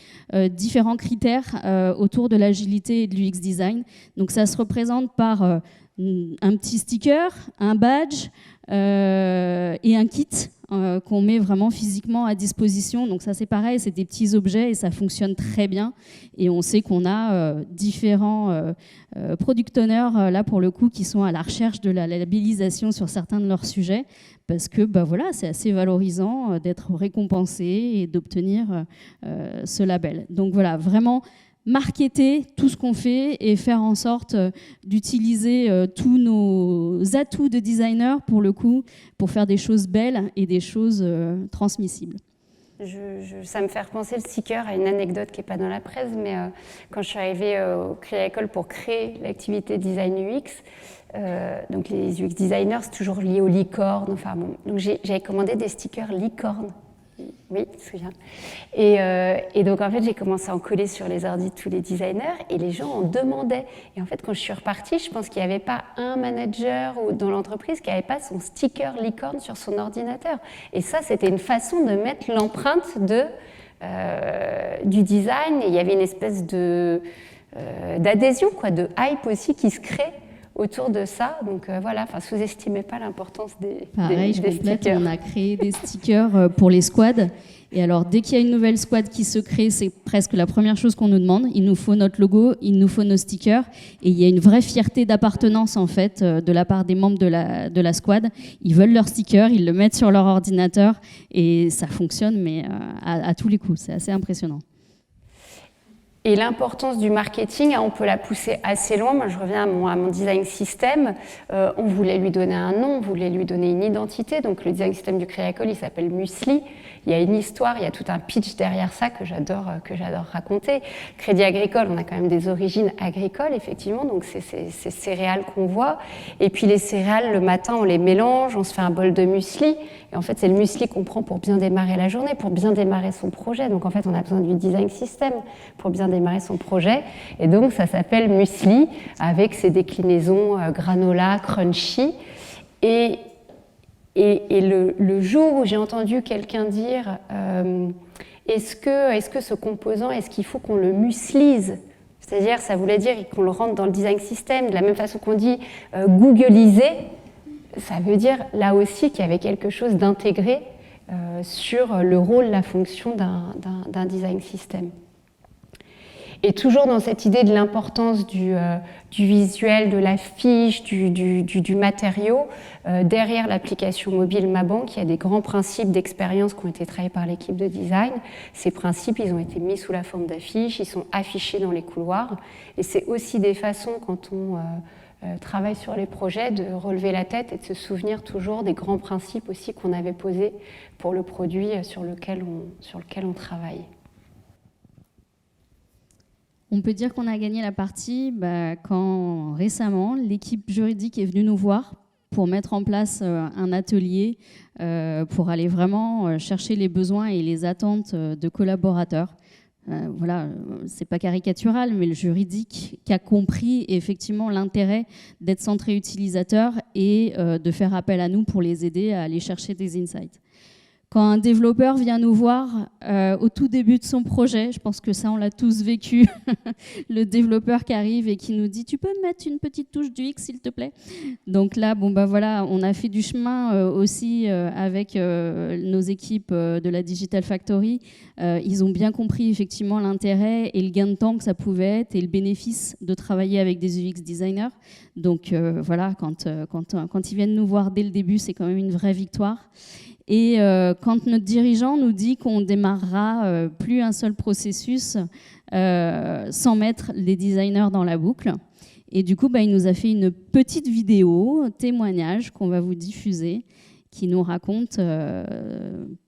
différents critères autour de l'agilité et de l'UX design. Donc ça se représente par un petit sticker, un badge et un kit qu'on met vraiment physiquement à disposition. Donc ça c'est pareil, c'est des petits objets et ça fonctionne très bien. Et on sait qu'on a différents product owners là pour le coup qui sont à la recherche de la labellisation sur certains de leurs sujets parce que bah, voilà, c'est assez valorisant d'être récompensé et d'obtenir ce label. Donc voilà, vraiment marketer tout ce qu'on fait et faire en sorte d'utiliser tous nos atouts de designer pour le coup, pour faire des choses belles et des choses transmissibles. Ça me fait repenser le sticker à une anecdote qui n'est pas dans la presse, mais quand je suis arrivée au Crédit Agricole pour créer l'activité design UX, donc les UX designers, c'est toujours lié aux licornes. Enfin, bon, donc j'avais commandé des stickers licornes. Oui, je me souviens. Et donc, en fait, j'ai commencé à en coller sur les ordi de tous les designers et les gens en demandaient. Et en fait, quand je suis repartie, je pense qu'il n'y avait pas un manager dans l'entreprise qui n'avait pas son sticker licorne sur son ordinateur. Et ça, c'était une façon de mettre l'empreinte du design. Et il y avait une espèce d'adhésion, de hype aussi qui se crée autour de ça, donc voilà, sous-estimez pas l'importance des stickers. On a créé des stickers pour les squads, et alors dès qu'il y a une nouvelle squad qui se crée, c'est presque la première chose qu'on nous demande. Il nous faut notre logo, il nous faut nos stickers, et il y a une vraie fierté d'appartenance en fait de la part des membres de la squad. Ils veulent leur sticker, ils le mettent sur leur ordinateur, et ça fonctionne, mais à tous les coups, c'est assez impressionnant. Et l'importance du marketing, on peut la pousser assez loin. Moi, je reviens à mon design system. On voulait lui donner un nom, on voulait lui donner une identité. Donc, le design system du Crédit Agricole, il s'appelle Muesli. Il y a une histoire, il y a tout un pitch derrière ça que j'adore raconter. Crédit Agricole, on a quand même des origines agricoles, effectivement. Donc, c'est ces céréales qu'on voit. Et puis, les céréales, le matin, on les mélange, on se fait un bol de muesli. Et en fait, c'est le muesli qu'on prend pour bien démarrer la journée, pour bien démarrer son projet. Donc, en fait, on a besoin du design system pour bien démarrer son projet. Et donc, ça s'appelle muesli avec ses déclinaisons granola, crunchy. Et le jour où j'ai entendu quelqu'un dire est-ce que ce composant, est-ce qu'il faut qu'on le mueslise ? C'est-à-dire, ça voulait dire qu'on le rentre dans le design system, de la même façon qu'on dit googliser, ça veut dire là aussi qu'il y avait quelque chose d'intégré sur le rôle, la fonction d'un design system. Et toujours dans cette idée de l'importance du visuel, de l'affiche, du matériau, derrière l'application mobile MaBank, il y a des grands principes d'expérience qui ont été travaillés par l'équipe de design. Ces principes, ils ont été mis sous la forme d'affiches, ils sont affichés dans les couloirs. Et c'est aussi des façons, quand on travaille sur les projets, de relever la tête et de se souvenir toujours des grands principes aussi qu'on avait posés pour le produit sur lequel on travaille. On peut dire qu'on a gagné la partie quand récemment l'équipe juridique est venue nous voir pour mettre en place un atelier pour aller vraiment chercher les besoins et les attentes de collaborateurs. Voilà, c'est pas caricatural, mais le juridique qui a compris effectivement l'intérêt d'être centré utilisateur et de faire appel à nous pour les aider à aller chercher des insights. Quand un développeur vient nous voir au tout début de son projet, je pense que ça on l'a tous vécu, le développeur qui arrive et qui nous dit « tu peux me mettre une petite touche du X s'il te plaît ?» Donc là, voilà, on a fait du chemin aussi avec nos équipes de la Digital Factory. Ils ont bien compris effectivement l'intérêt et le gain de temps que ça pouvait être et le bénéfice de travailler avec des UX designers. Donc voilà, quand ils viennent nous voir dès le début, c'est quand même une vraie victoire. Et quand notre dirigeant nous dit qu'on démarrera plus un seul processus sans mettre les designers dans la boucle. Et du coup, il nous a fait une petite vidéo, témoignage qu'on va vous diffuser, qui nous raconte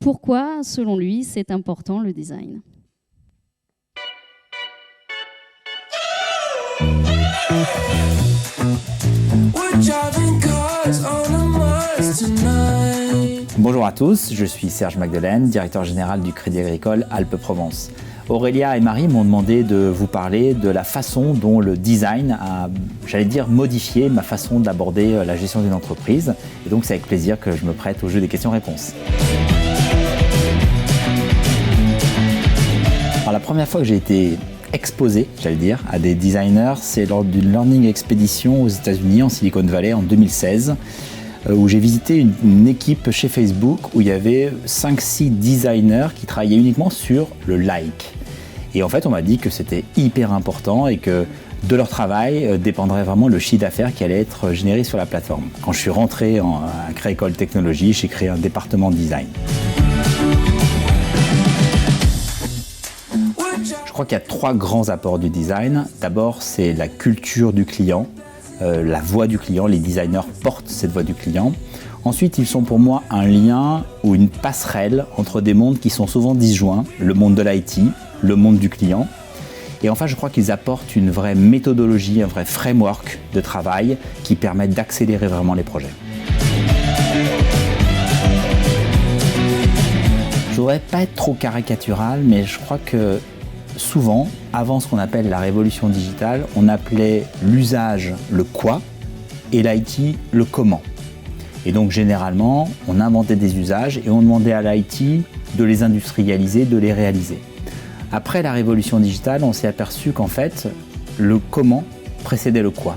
pourquoi, selon lui, c'est important le design. Bonjour à tous, je suis Serge Magdelaine, directeur général du Crédit Agricole Alpes-Provence. Aurélia et Marie m'ont demandé de vous parler de la façon dont le design a, j'allais dire, modifié ma façon d'aborder la gestion d'une entreprise. Et donc c'est avec plaisir que je me prête au jeu des questions-réponses. Alors la première fois que j'ai été exposé, j'allais dire, à des designers, c'est lors d'une Learning Expedition aux États-Unis, en Silicon Valley, en 2016. Où j'ai visité une équipe chez Facebook où il y avait 5-6 designers qui travaillaient uniquement sur le like. Et en fait, on m'a dit que c'était hyper important et que de leur travail dépendrait vraiment le chiffre d'affaires qui allait être généré sur la plateforme. Quand je suis rentré à Crédit Agricole Technologies, j'ai créé un département de design. Je crois qu'il y a 3 grands apports du design. D'abord, c'est la culture du client. La voix du client, les designers portent cette voix du client. Ensuite, ils sont pour moi un lien ou une passerelle entre des mondes qui sont souvent disjoints, le monde de l'IT, le monde du client. Et enfin, je crois qu'ils apportent une vraie méthodologie, un vrai framework de travail qui permettent d'accélérer vraiment les projets. Je voudrais pas être trop caricatural, mais je crois que souvent, avant ce qu'on appelle la révolution digitale, on appelait l'usage le quoi et l'IT le comment. Et donc généralement, on inventait des usages et on demandait à l'IT de les industrialiser, de les réaliser. Après la révolution digitale, on s'est aperçu qu'en fait, le comment précédait le quoi.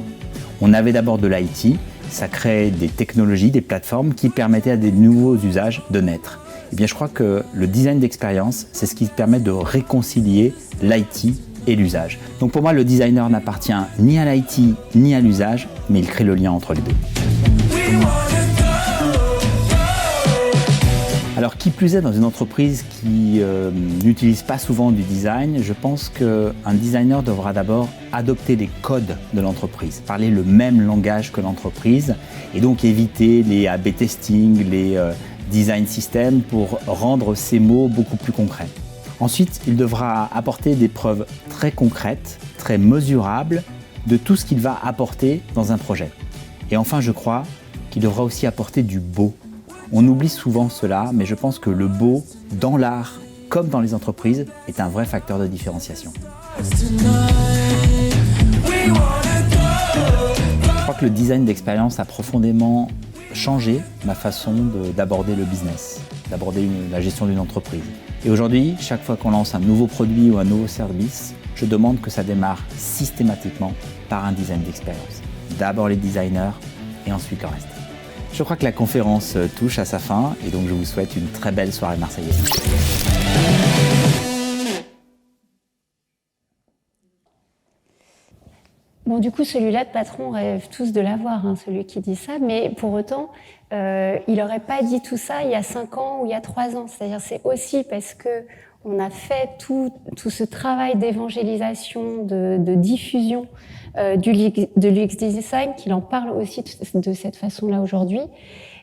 On avait d'abord de l'IT, ça créait des technologies, des plateformes qui permettaient à des nouveaux usages de naître. Eh bien, je crois que le design d'expérience, c'est ce qui permet de réconcilier l'IT et l'usage. Donc pour moi, le designer n'appartient ni à l'IT ni à l'usage, mais il crée le lien entre les deux. Alors qui plus est, dans une entreprise qui n'utilise pas souvent du design, je pense qu'un designer devra d'abord adopter les codes de l'entreprise, parler le même langage que l'entreprise et donc éviter les A/B testing, les design system pour rendre ces mots beaucoup plus concrets. Ensuite, il devra apporter des preuves très concrètes, très mesurables de tout ce qu'il va apporter dans un projet. Et enfin, je crois qu'il devra aussi apporter du beau. On oublie souvent cela, mais je pense que le beau, dans l'art comme dans les entreprises, est un vrai facteur de différenciation. Je crois que le design d'expérience a profondément changé ma façon d'aborder le business, d'aborder la gestion d'une entreprise. Et aujourd'hui, chaque fois qu'on lance un nouveau produit ou un nouveau service, je demande que ça démarre systématiquement par un design d'expérience. D'abord les designers et ensuite le reste. Je crois que la conférence touche à sa fin et donc je vous souhaite une très belle soirée marseillaise. Bon, du coup, celui-là de patron, on rêve tous de l'avoir, hein, celui qui dit ça, mais pour autant, il n'aurait pas dit tout ça il y a 5 ans ou il y a 3 ans. C'est-à-dire, c'est aussi parce que on a fait tout ce travail d'évangélisation, de diffusion de l'UX Design, qu'il en parle aussi de cette façon-là aujourd'hui.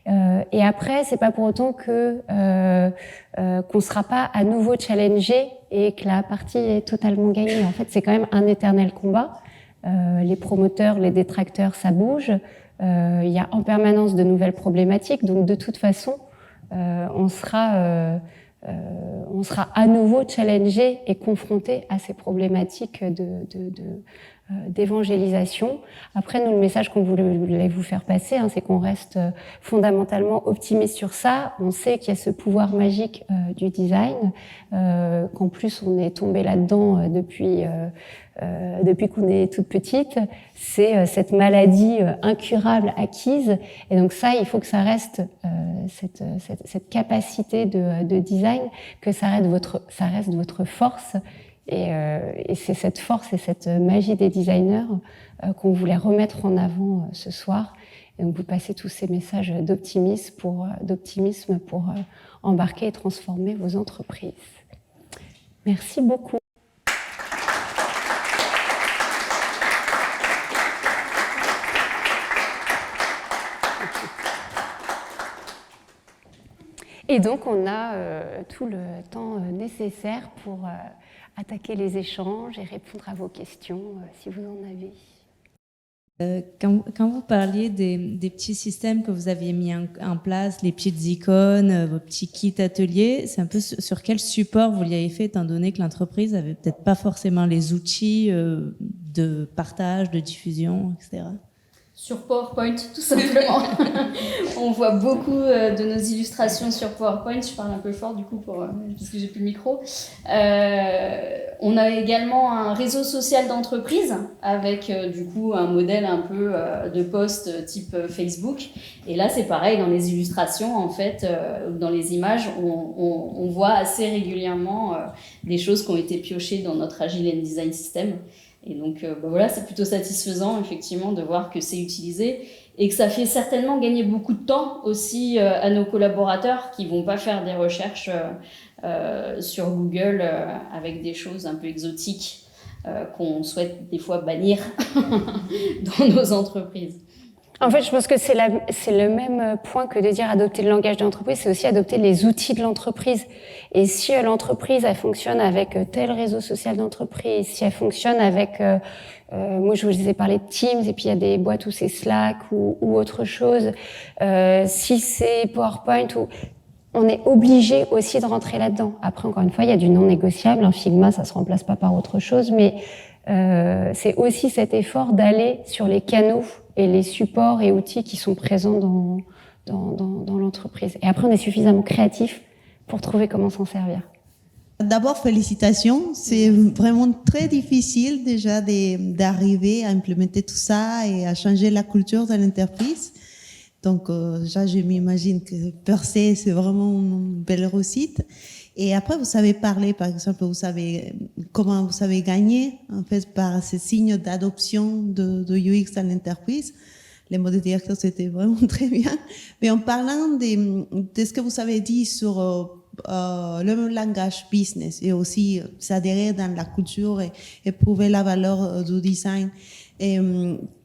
Et après, c'est pas pour autant que qu'on sera pas à nouveau challengé et que la partie est totalement gagnée. En fait, c'est quand même un éternel combat. Les promoteurs, les détracteurs, ça bouge. Il y a en permanence de nouvelles problématiques. Donc, de toute façon, on sera à nouveau challengé et confronté à ces problématiques d'évangélisation. Après, nous, le message qu'on voulait vous faire passer, c'est qu'on reste fondamentalement optimiste sur ça. On sait qu'il y a ce pouvoir magique du design, qu'en plus on est tombé là-dedans depuis qu'on est toute petite. C'est cette maladie incurable acquise. Et donc ça, il faut que ça reste cette capacité de design, que ça reste votre force. Et c'est cette force et cette magie des designers qu'on voulait remettre en avant ce soir. Et donc vous passez tous ces messages d'optimisme pour embarquer et transformer vos entreprises. Merci beaucoup. Et donc on a tout le temps nécessaire pour attaquer les échanges et répondre à vos questions si vous en avez. Quand vous parliez des petits systèmes que vous aviez mis en place, les petites icônes, vos petits kits ateliers, c'est un peu sur quel support vous l'avez fait, étant donné que l'entreprise avait peut-être pas forcément les outils de partage, de diffusion, etc. Sur PowerPoint, tout simplement. On voit beaucoup de nos illustrations sur PowerPoint. Je parle un peu fort, du coup, parce que j'ai plus le micro. On a également un réseau social d'entreprise avec, du coup, un modèle un peu de post type Facebook. Et là, c'est pareil, dans les illustrations, en fait, dans les images, on voit assez régulièrement des choses qui ont été piochées dans notre Agile and Design System. Et donc, voilà, c'est plutôt satisfaisant, effectivement, de voir que c'est utilisé et que ça fait certainement gagner beaucoup de temps aussi à nos collaborateurs qui vont pas faire des recherches sur Google avec des choses un peu exotiques qu'on souhaite des fois bannir dans nos entreprises. En fait, je pense que c'est le même point que de dire adopter le langage de l'entreprise, c'est aussi adopter les outils de l'entreprise. Et si l'entreprise, elle fonctionne avec tel réseau social d'entreprise, si elle fonctionne avec, moi je vous ai parlé de Teams, et puis il y a des boîtes où c'est Slack ou autre chose, si c'est PowerPoint, on est obligé aussi de rentrer là-dedans. Après, encore une fois, il y a du non négociable, un Figma, ça se remplace pas par autre chose, mais c'est aussi cet effort d'aller sur les canaux et les supports et outils qui sont présents dans l'entreprise. Et après, on est suffisamment créatif pour trouver comment s'en servir. D'abord, félicitations. C'est vraiment très difficile déjà d'arriver à implémenter tout ça et à changer la culture de l'entreprise. Donc, déjà, je m'imagine que percer, c'est vraiment une belle réussite. Et après, vous savez parler, par exemple, comment vous savez gagner, en fait, par ces signes d'adoption de UX dans l'entreprise. Les mots de directeur, c'était vraiment très bien. Mais en parlant de ce que vous avez dit sur le langage business et aussi s'adhérer dans la culture et prouver la valeur du design, et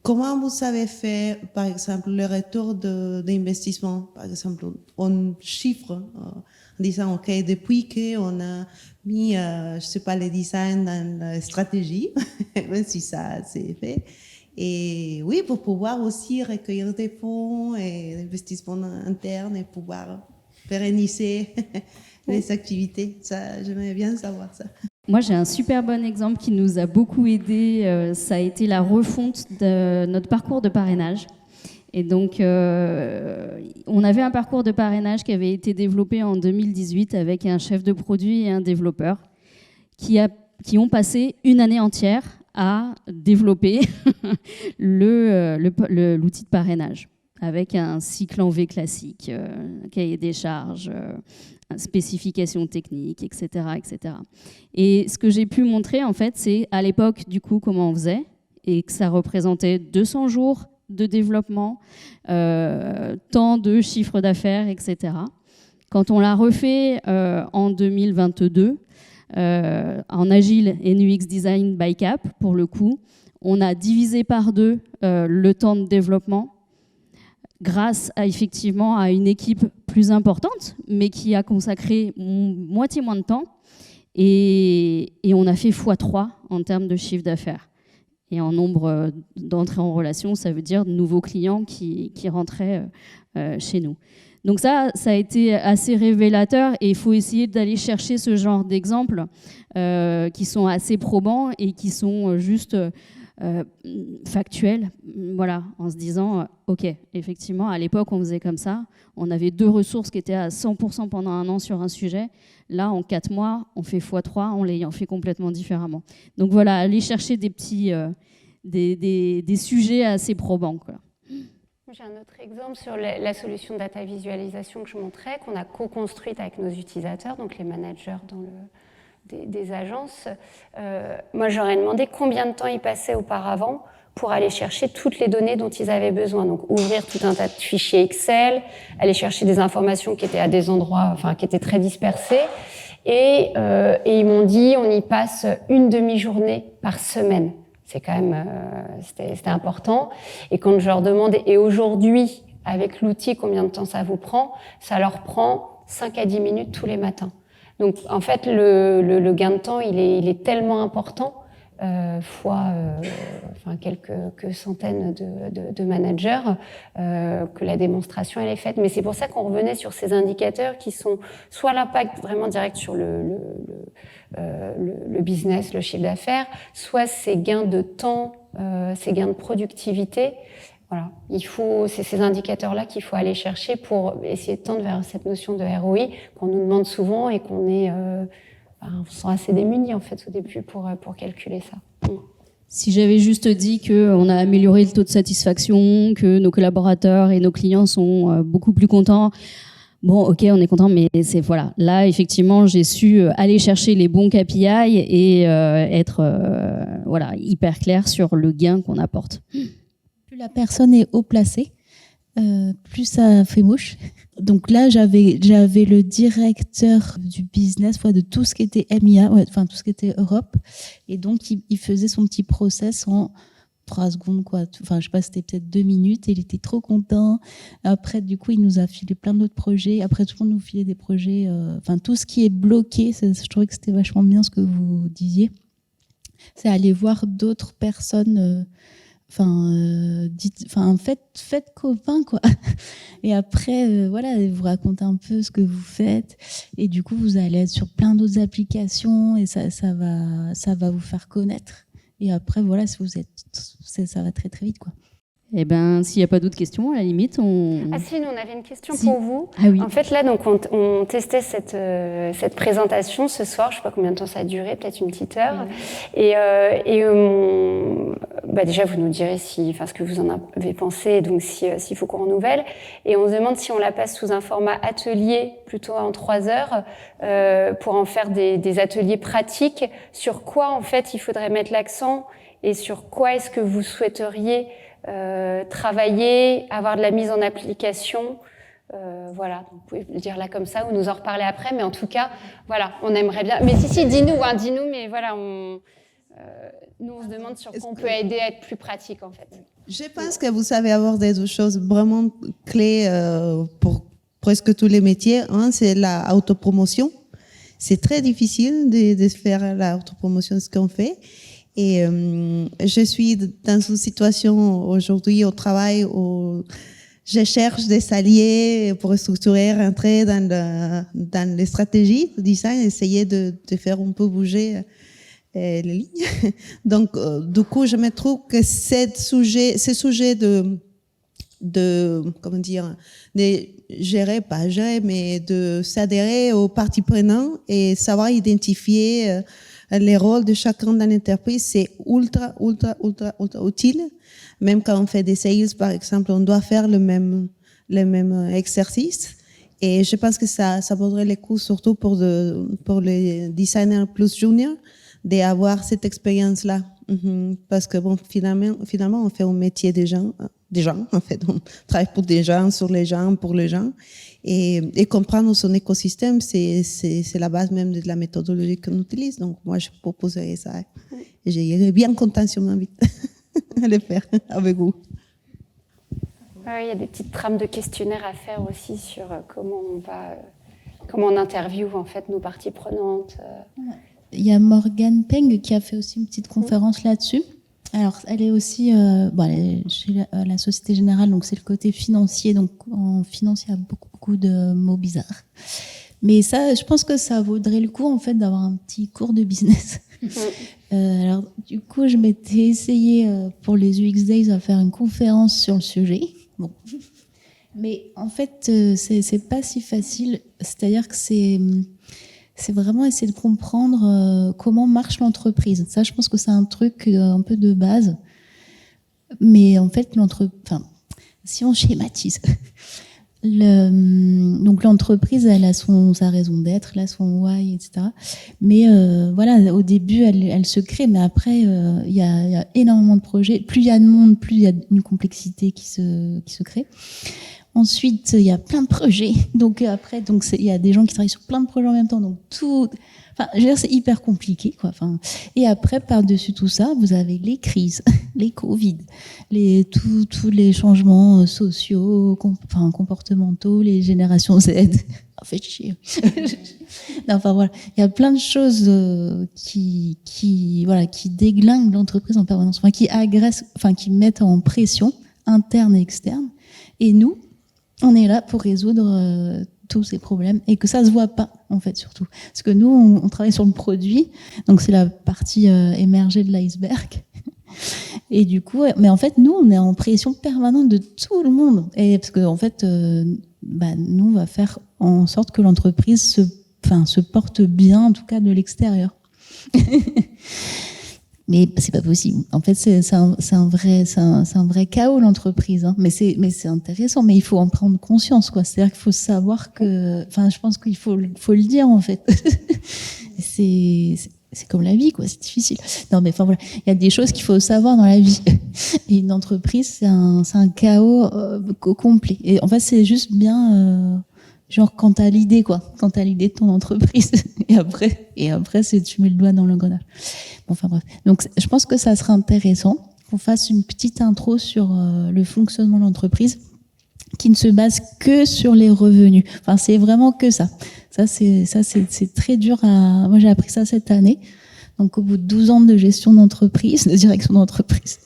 comment vous avez fait, par exemple, le retour d'investissement, par exemple, en chiffres, en disant, OK, depuis qu'on a mis, je sais pas, les designs dans la stratégie, même si ça c'est fait, et oui, pour pouvoir aussi recueillir des fonds et investissements internes et pouvoir pérenniser les activités. Ça, j'aimerais bien savoir ça. Moi, j'ai un super bon exemple qui nous a beaucoup aidé. Ça a été la refonte de notre parcours de parrainage. Et donc, on avait un parcours de parrainage qui avait été développé en 2018 avec un chef de produit et un développeur qui ont passé une année entière à développer l'outil de parrainage avec un cycle en V classique, cahier des charges, spécifications techniques, etc., etc. Et ce que j'ai pu montrer, en fait, c'est à l'époque, du coup, comment on faisait, et que ça représentait 200 jours de développement, tant de chiffre d'affaires, etc. Quand on l'a refait en 2022, en Agile et UX Design by Cap, pour le coup, on a divisé par 2 le temps de développement grâce effectivement à une équipe plus importante, mais qui a consacré moitié moins de temps. Et on a fait x3 en termes de chiffre d'affaires. Et en nombre d'entrées en relation, ça veut dire de nouveaux clients qui rentraient chez nous. Donc ça a été assez révélateur et il faut essayer d'aller chercher ce genre d'exemples qui sont assez probants et qui sont juste factuels. Voilà, en se disant, ok, effectivement, à l'époque, on faisait comme ça. On avait 2 ressources qui étaient à 100% pendant 1 an sur un sujet. Là, en 4 mois, on fait x3 en l'ayant fait complètement différemment. Donc voilà, aller chercher des petits, des sujets assez probants, quoi. J'ai un autre exemple sur la solution de data visualisation que je montrais, qu'on a co-construite avec nos utilisateurs, donc les managers des agences. Moi, j'aurais demandé combien de temps ils passaient auparavant pour aller chercher toutes les données dont ils avaient besoin. Donc, ouvrir tout un tas de fichiers Excel, aller chercher des informations qui étaient à des endroits, enfin, qui étaient très dispersés. Et ils m'ont dit, on y passe 1 demi-journée par semaine. C'est quand même, c'était important. Et quand je leur demande, et aujourd'hui, avec l'outil, combien de temps ça vous prend? Ça leur prend 5 à 10 minutes tous les matins. Donc, en fait, le gain de temps, il est tellement important, fois quelques centaines de managers, que la démonstration, elle est faite. Mais c'est pour ça qu'on revenait sur ces indicateurs qui sont soit l'impact vraiment direct sur le business, le chiffre d'affaires, soit ces gains de temps, ces gains de productivité. Voilà, c'est ces indicateurs-là qu'il faut aller chercher pour essayer de tendre vers cette notion de ROI qu'on nous demande souvent et qu'on on se sent assez démunis en fait au début pour calculer ça. Si j'avais juste dit qu'on a amélioré le taux de satisfaction, que nos collaborateurs et nos clients sont beaucoup plus contents, bon, ok, on est content, mais c'est voilà. Là, effectivement, j'ai su aller chercher les bons KPI et être hyper clair sur le gain qu'on apporte. Plus la personne est haut placée, plus ça fait mouche. Donc là, j'avais le directeur du business, de tout ce qui était MIA, tout ce qui était Europe. Et donc, il faisait son petit process en 3 secondes, quoi. Enfin, je sais pas, c'était peut-être 2 minutes. Et il était trop content. Après, du coup, il nous a filé plein d'autres projets. Après, tout le monde nous filait des projets. Tout ce qui est bloqué, je trouvais que c'était vachement bien ce que vous disiez. C'est aller voir d'autres personnes... faites copain, quoi. Et après, vous racontez un peu ce que vous faites. Et du coup, vous allez être sur plein d'autres applications et ça va vous faire connaître. Et après, ça va très, très vite, quoi. Eh ben, s'il n'y a pas d'autres questions, à la limite, Ah si, nous, on avait une question pour vous. Ah oui. En fait, là, donc, on testait cette présentation ce soir. Je ne sais pas combien de temps ça a duré, peut-être une petite heure. Et déjà, vous nous direz ce que vous en avez pensé, donc s'il faut qu'on renouvelle. Et on se demande si on la passe sous un format atelier, plutôt en 3 heures, pour en faire des ateliers pratiques. Sur quoi, en fait, il faudrait mettre l'accent et sur quoi est-ce que vous souhaiteriez travailler, avoir de la mise en application, donc vous pouvez le dire là comme ça ou nous en reparler après, mais en tout cas, on aimerait bien. Mais dis-nous, mais nous on se demande sur quoi on peut aider à être plus pratique en fait. Je pense que vous savez aborder des choses vraiment clés pour presque tous les métiers. C'est la autopromotion. C'est très difficile de faire la autopromotion de ce qu'on fait. Et je suis dans une situation aujourd'hui au travail où je cherche des alliés pour structurer, rentrer dans les stratégies de design, essayer de faire un peu bouger les lignes. Donc, du coup, je me trouve que ces sujets de s'adhérer aux parties prenantes et savoir identifier les rôles de chacun dans l'entreprise, c'est ultra utile. Même quand on fait des sales, par exemple, on doit faire le même exercice. Et je pense que ça vaudrait le coup, surtout pour les designers plus juniors, d'avoir cette expérience-là. Parce que finalement, on fait un métier déjà des gens, en fait. On travaille pour des gens, sur les gens, pour les gens. Et comprendre son écosystème, c'est la base même de la méthodologie qu'on utilise. Donc, moi, je proposerais ça. Et j'irais bien content si on m'invite à le faire avec vous. Il y a des petites trames de questionnaires à faire aussi sur comment on interviewe en fait nos parties prenantes. Il y a Morgane Peng qui a fait aussi une petite conférence là-dessus. Alors, elle est aussi elle est chez la Société Générale, donc c'est le côté financier. Donc, en finance, il y a beaucoup de mots bizarres. Mais ça, je pense que ça vaudrait le coup, en fait, d'avoir un petit cours de business. Alors, du coup, je m'étais essayée pour les UX Days à faire une conférence sur le sujet. Bon. Mais en fait, c'est pas si facile. C'est-à-dire que c'est vraiment essayer de comprendre comment marche l'entreprise. Ça, je pense que c'est un truc un peu de base. Mais en fait, si on schématise, donc l'entreprise, elle a sa raison d'être, elle a son why, etc. Mais voilà, au début, elle se crée, mais après, il y a énormément de projets. Plus il y a de monde, plus il y a une complexité qui se crée. Ensuite, il y a plein de projets. Donc après, il y a des gens qui travaillent sur plein de projets en même temps. Donc je veux dire, c'est hyper compliqué, quoi. Et après, par-dessus tout ça, vous avez les crises, les Covid, tous les changements sociaux, comportementaux, les générations Z. Faites chier. Voilà, il y a plein de choses qui déglinguent l'entreprise en permanence, qui agressent, qui mettent en pression interne et externe. Et nous, on est là pour résoudre tous ces problèmes et que ça se voit pas, en fait, surtout. Parce que nous, on travaille sur le produit, donc c'est la partie émergée de l'iceberg. Et du coup, mais en fait, nous, on est en pression permanente de tout le monde. Et parce que, en fait, nous, on va faire en sorte que l'entreprise se porte bien, en tout cas de l'extérieur. Mais c'est pas possible. En fait, c'est un vrai chaos, l'entreprise. Mais c'est intéressant. Mais il faut en prendre conscience, quoi. C'est-à-dire qu'il faut savoir que, je pense qu'il faut le dire, en fait. C'est comme la vie, quoi. C'est difficile. Non, mais voilà. Il y a des choses qu'il faut savoir dans la vie. Et une entreprise, c'est un chaos complet. Et en fait, c'est juste bien, genre quand t'as l'idée, quoi. Quand t'as l'idée de ton entreprise. Et après, tu mets le doigt dans l'engrenage. Bref. Donc, je pense que ça serait intéressant qu'on fasse une petite intro sur le fonctionnement de l'entreprise qui ne se base que sur les revenus. C'est vraiment que ça. Ça, c'est très dur moi, j'ai appris ça cette année. Donc, au bout de 12 ans de gestion d'entreprise, de direction d'entreprise.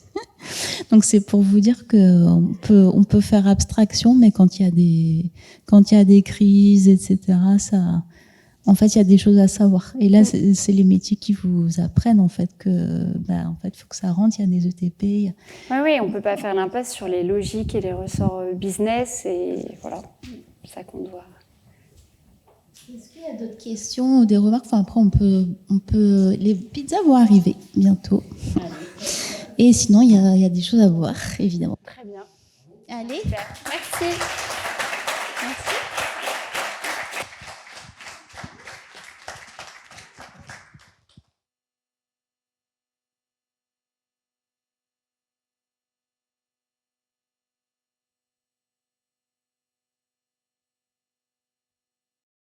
Donc, c'est pour vous dire que on peut faire abstraction, mais quand il y a des crises, etc., en fait, il y a des choses à savoir. Et là, c'est les métiers qui vous apprennent, en fait, que, il faut que ça rentre, il y a des ETP. Oui, on peut pas faire l'impasse sur les logiques et les ressorts business, et voilà, c'est ça qu'on doit. Est-ce qu'il y a d'autres questions ou des remarques? Après, on peut, les pizzas vont arriver bientôt. Et sinon, il y a des choses à voir, évidemment. Très bien. Allez. Merci. Merci.